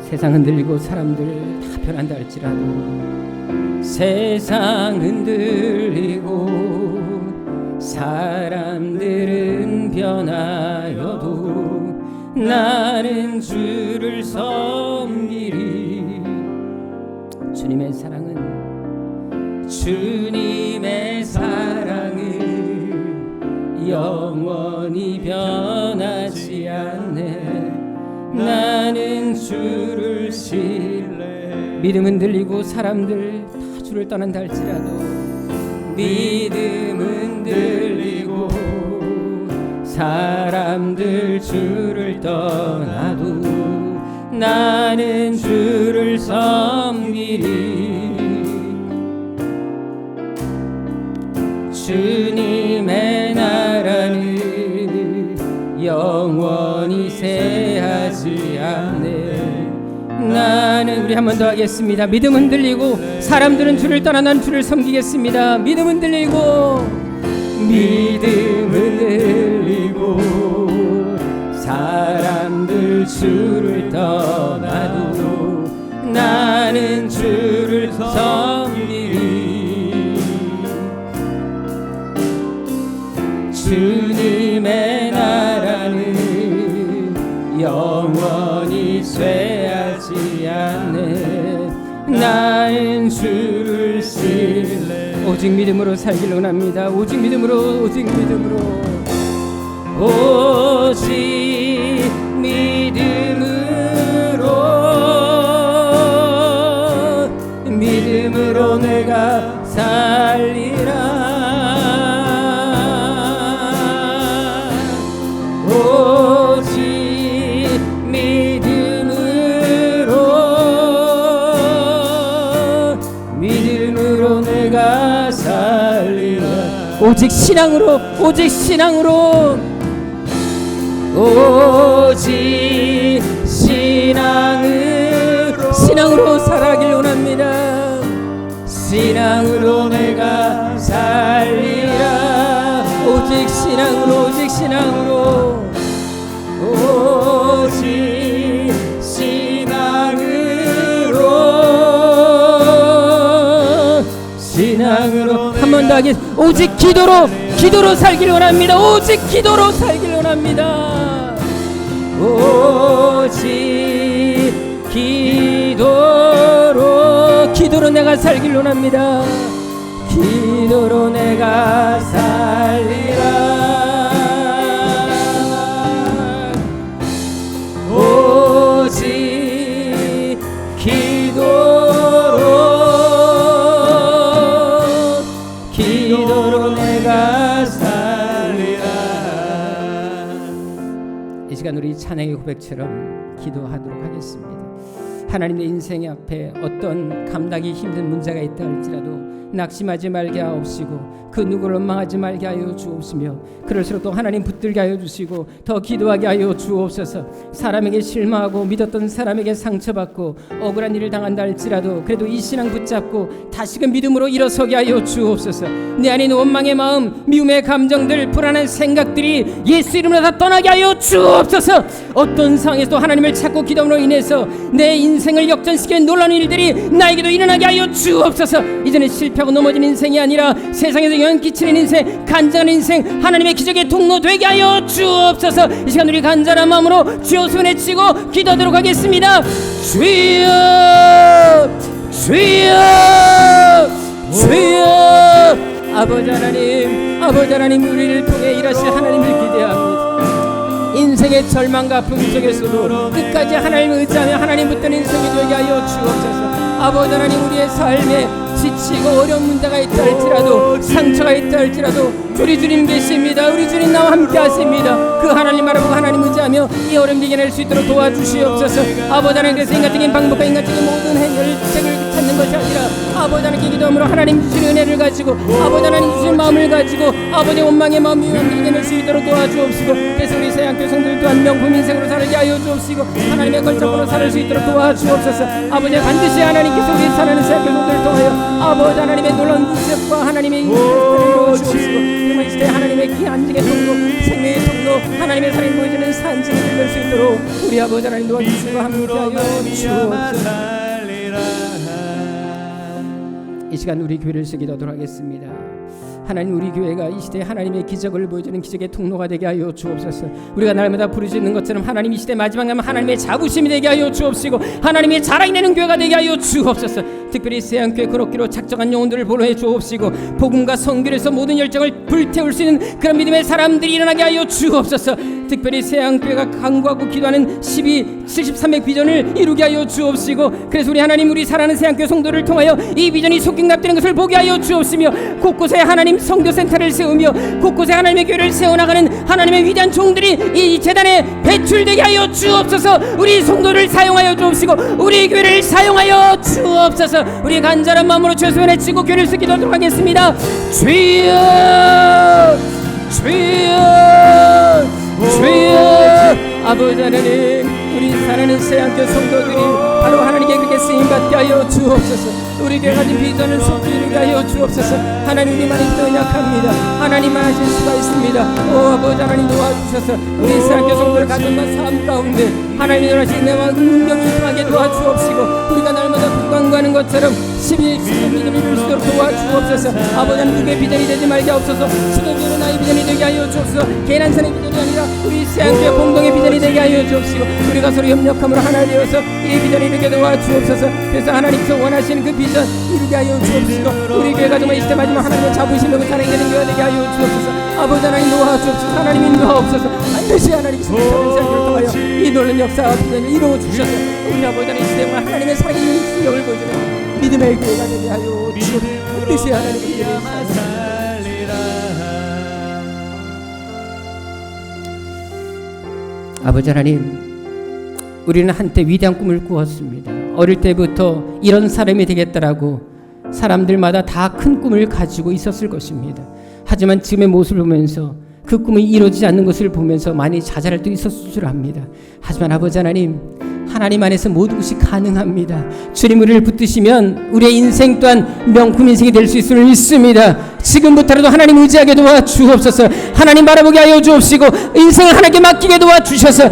세상 흔들리고 사람들 다 변한다 할지라도, 세상 흔들리고 사람들은 변하여도 나는 주를 섬기리. 주님의 사랑은 주님의 사랑은 영원히 변하지 않네. 나는 주를 신뢰. 믿음은 들리고 사람들 다 주를 떠난다 할지라도, 믿음은 들리고 사람들 주를 떠나도 나는 주를 섬기리. 주님의 나라는 영원히 쇠하지 않네. 나는, 우리 한 번 더 하겠습니다. 믿음은 들리고 사람들은 주를 떠나 난 주를 섬기겠습니다. 믿음은 들리고, 믿음은 들리고 사람들 주를 떠나도 나는 주를 섬기리. 주님의 나라는 영원히 쇠하지 않네. 나는 주를 신뢰. 오직 믿음으로 살기를 원합니다. 오직 믿음으로, 오직 믿음으로, 오직 믿음으로, 믿음으로 내가 살리라. 오직 믿음으로 내가 살리라. 오직 신앙으로, 오직 신앙으로, 오직 신앙으로 살아가길 원합니다. 신앙으로 내가 살리라. 오직 신앙으로, 오직 신앙으로, 오직 신앙으로 한 번 더 하겠습니다. 오직 기도로 살기를 원합니다. 오직 기도로 살기를 원합니다. 오직 기도로 내가 살기를 원합니다. 기도로 내가 살리라. 오직 기도로 내가 살리라. 이 시간 우리 찬양의 고백처럼 기도하도록 하겠습니다. 하나님의 인생 앞에 어떤 감당이 힘든 문제가 있다 할지라도 낙심하지 말게 하옵시고 그 누구를 원망하지 말게 하여 주옵시며 그럴수록 또 하나님 붙들게 하여 주시고 더 기도하게 하여 주옵소서. 사람에게 실망하고 믿었던 사람에게 상처받고 억울한 일을 당한다 할지라도 그래도 이 신앙 붙잡고 다시금 믿음으로 일어서게 하여 주옵소서. 내 안에 있는 원망의 마음, 미움의 감정들, 불안한 생각들이 예수 이름으로 다 떠나게 하여 주옵소서. 어떤 상황에서도 하나님을 찾고 기도함으로 인해서 내 인생을 역전시키는 놀라운 일들이 나에게도 일어나게 하여 주옵소서. 이제는 실패하고 넘어진 인생이 아니라 세상에서 영향 끼치는 인생, 간절한 인생, 하나님의 기적의 통로 되게 하여 주옵소서. 이 시간 우리 간절한 마음으로 주여 손에 치고 기도하도록 하겠습니다. 주여 주여 주여. 아버지 하나님 우리를 통해 일하실 하나님을 기대합니다. 인생의 절망과 아픔 속에서도 끝까지 하나님을 의지하며 하나님 붙든 인생이 되게 하여 주옵소서. 아버지 하나님 우리의 삶에 지치고 어려운 문제가 있다 할지라도 상처가 있다 할지라도 우리 주님 계십니다. 우리 주님 나와 함께 하십니다. 그 하나님 바라보고 하나님 의지하며 이 어려움 이겨낼 수 있도록 도와주시옵소서. 아버지 하나님 그래서 인간적인 방법과 인간적인 모든 해결책을 찾는 것이 아니라 아버지 하나님께 기도함으로 하나님 주신 은혜를 가지고 아버지 하나님 주신 마음을 가지고 아버지 원망의 마음을 이겨낼 수 있도록 도와주옵시고 그래서 우리 새학교 성도들도 한 명품 인생으로 살게 하여 주옵시고 하나님의 걸작으로 살 수 있도록 도와주옵소서. 아버지 반드시 하나님께서 우리 사랑하는 새학교 성도들을 통하여 아버지 하나님의 놀라운 구속과 하나님의 인생을 이루어주옵시고 이 시대 하나님의 귀한 안식의 통로, 생명의 통로, 하나님의 사랑이 보여주는 산증이 될 수 있도록 우리 아버지 하나님 도와주시고 함께하여 주옵소서. 이 시간 우리 교회를 기도하도록 하겠습니다. 하나님 우리 교회가 이 시대에 하나님의 기적을 보여주는 기적의 통로가 되게 하여 주옵소서. 우리가 날마다 부르짖는 것처럼 하나님 이 시대 마지막 날 하나님의 자부심이 되게 하여 주옵시고 하나님의 자랑이 되는 교회가 되게 하여 주옵소서. 특별히 새한교회 그렇기로 작정한 영혼들을 보호해 주옵시고 복음과 선교에서 모든 열정을 불태울 수 있는 그런 믿음의 사람들이 일어나게 하여 주옵소서. 특별히 새한교회가 간구하고 기도하는 12-73의 비전을 이루게 하여 주옵시고 그래서 우리 하나님 우리 사랑하는 새한교회 성도를 통하여 이 비전이 속경납되는 것을 보게 하여 주옵시며 곳곳에 하나님 선교센터를 세우며 곳곳에 하나님의 교회를 세워나가는 하나님의 위대한 종들이 이 재단에 배출되게 하여 주옵소서. 우리 성도를 사용하여 주옵시고 우리 교회를 사용하여 주옵소서. 우리 간절한 마음으로 주의 외치고 교회를 쓰기도록 하겠습니다. 주여 주여 주여. 아버지 하나님 우리 사랑하는 새한교회 성도들이 바로 하나님께 그렇게 쓰임받게 하여 주옵소서. 우리 교회가 가진 비전을 속히 이루게 하여 주옵소서. 하나님 우리만이 연약합니다. 하나님만 하실 수가 있습니다. 오 아버지 하나님 도와주셔서 우리 새한교회 성도들 가정과 삶 가운데 하나님이 원하시는 내와 운명이 통하게 도와주옵시고 우리가 날마다 불광구하는 것처럼 11의 비전을 이룰 수 있도록 도와주옵소서. 아버지 하나님 누구의 비전이 되지 말게 없어서 수도적으로 나의 비전이 되게 하여 주옵소서. 개인 한 사람의 비전이 아니라 우리 새한교회 공동의 비전이 되게 하여 주옵시고 우리가 서로 협력함으로 하나 되어서 이 비전을 이루게 도와주옵소서. 그래서 하나님께서 원하시는 그 비전 이루게 하여 주옵시고 우리 교회가 정말 이때 마지막 하나님의 자부심으로 사랑되는 교회가 되게 하여 주옵소서. 아버지 하나님 도와주옵소서. 하나님 인도하옵소서. 반드시 하나님께서 새한교회를 통하여 이 놀라운 역사와 비전을 이루어 주셔서 우리 아버지 하나님 시대에 하나님의 살아있는 능력을 보여주는 믿음의 교회가 되게 하여 주옵소서. 반드시 하나님의 기회를 아버지 하나님 우리는 한때 위대한 꿈을 꾸었습니다. 어릴 때부터 이런 사람이 되겠다라고 사람들마다 다 큰 꿈을 가지고 있었을 것입니다. 하지만 지금의 모습을 보면서 그 꿈이 이루어지지 않는 것을 보면서 많이 좌절할 때 있었을 줄 압니다. 하지만 아버지 하나님 하나님 안에서 모든 것이 가능합니다. 주님 우리를 붙드시면 우리의 인생 또한 명품 인생이 될 수 있음을 믿습니다. 지금부터라도 하나님 의지하게 도와주옵소서. 하나님 바라보게 하여 주옵시고 인생을 하나님께 맡기게 도와주셔서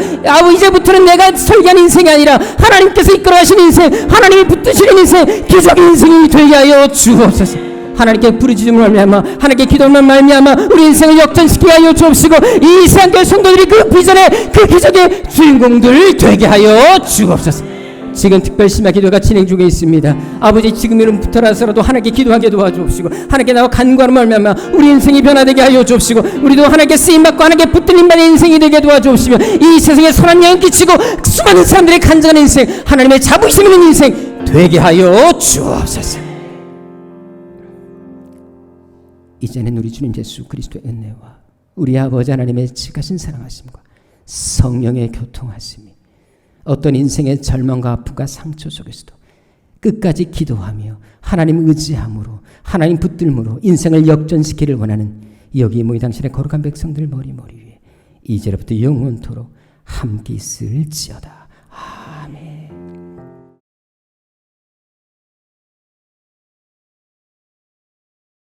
이제부터는 내가 설계한 인생이 아니라 하나님께서 이끌어가신 인생 하나님이 붙드시는 인생 기적의 인생이 되게 하여 주옵소서. 하나님께 부르짖음을 말미암아 하나님께 기도만 말미암아 우리 인생을 역전시키게 하여 주옵시고 이 새한교회 성도들이 그 비전의 그 기적의 주인공들 되게 하여 주옵소서. 지금 특별 심야 기도가 진행 중에 있습니다. 아버지 지금 이름부터라서라도 하나님께 기도하게 도와주옵시고 하나님께 나와 간구하는 말미암아 우리 인생이 변화되게 하여 주옵시고 우리도 하나님께 쓰임받고 하나님께 붙들림받는 인생이 되게 도와주옵시며 이 세상에 선한 영향 끼치고 수많은 사람들의 간절한 인생 하나님의 자부심 있는 인생 되게 하여 주옵소서. 이제는 우리 주님 예수 그리스도의 은혜와 우리 아버지 하나님의 지가신 사랑하심과 성령의 교통하심이 어떤 인생의 절망과 아픔과 상처 속에서도 끝까지 기도하며 하나님 의지함으로 하나님 붙들므로 인생을 역전시키기를 원하는 여기 모인 당신의 거룩한 백성들 머리 위에 이제로부터 영원토록 함께 있을지어다.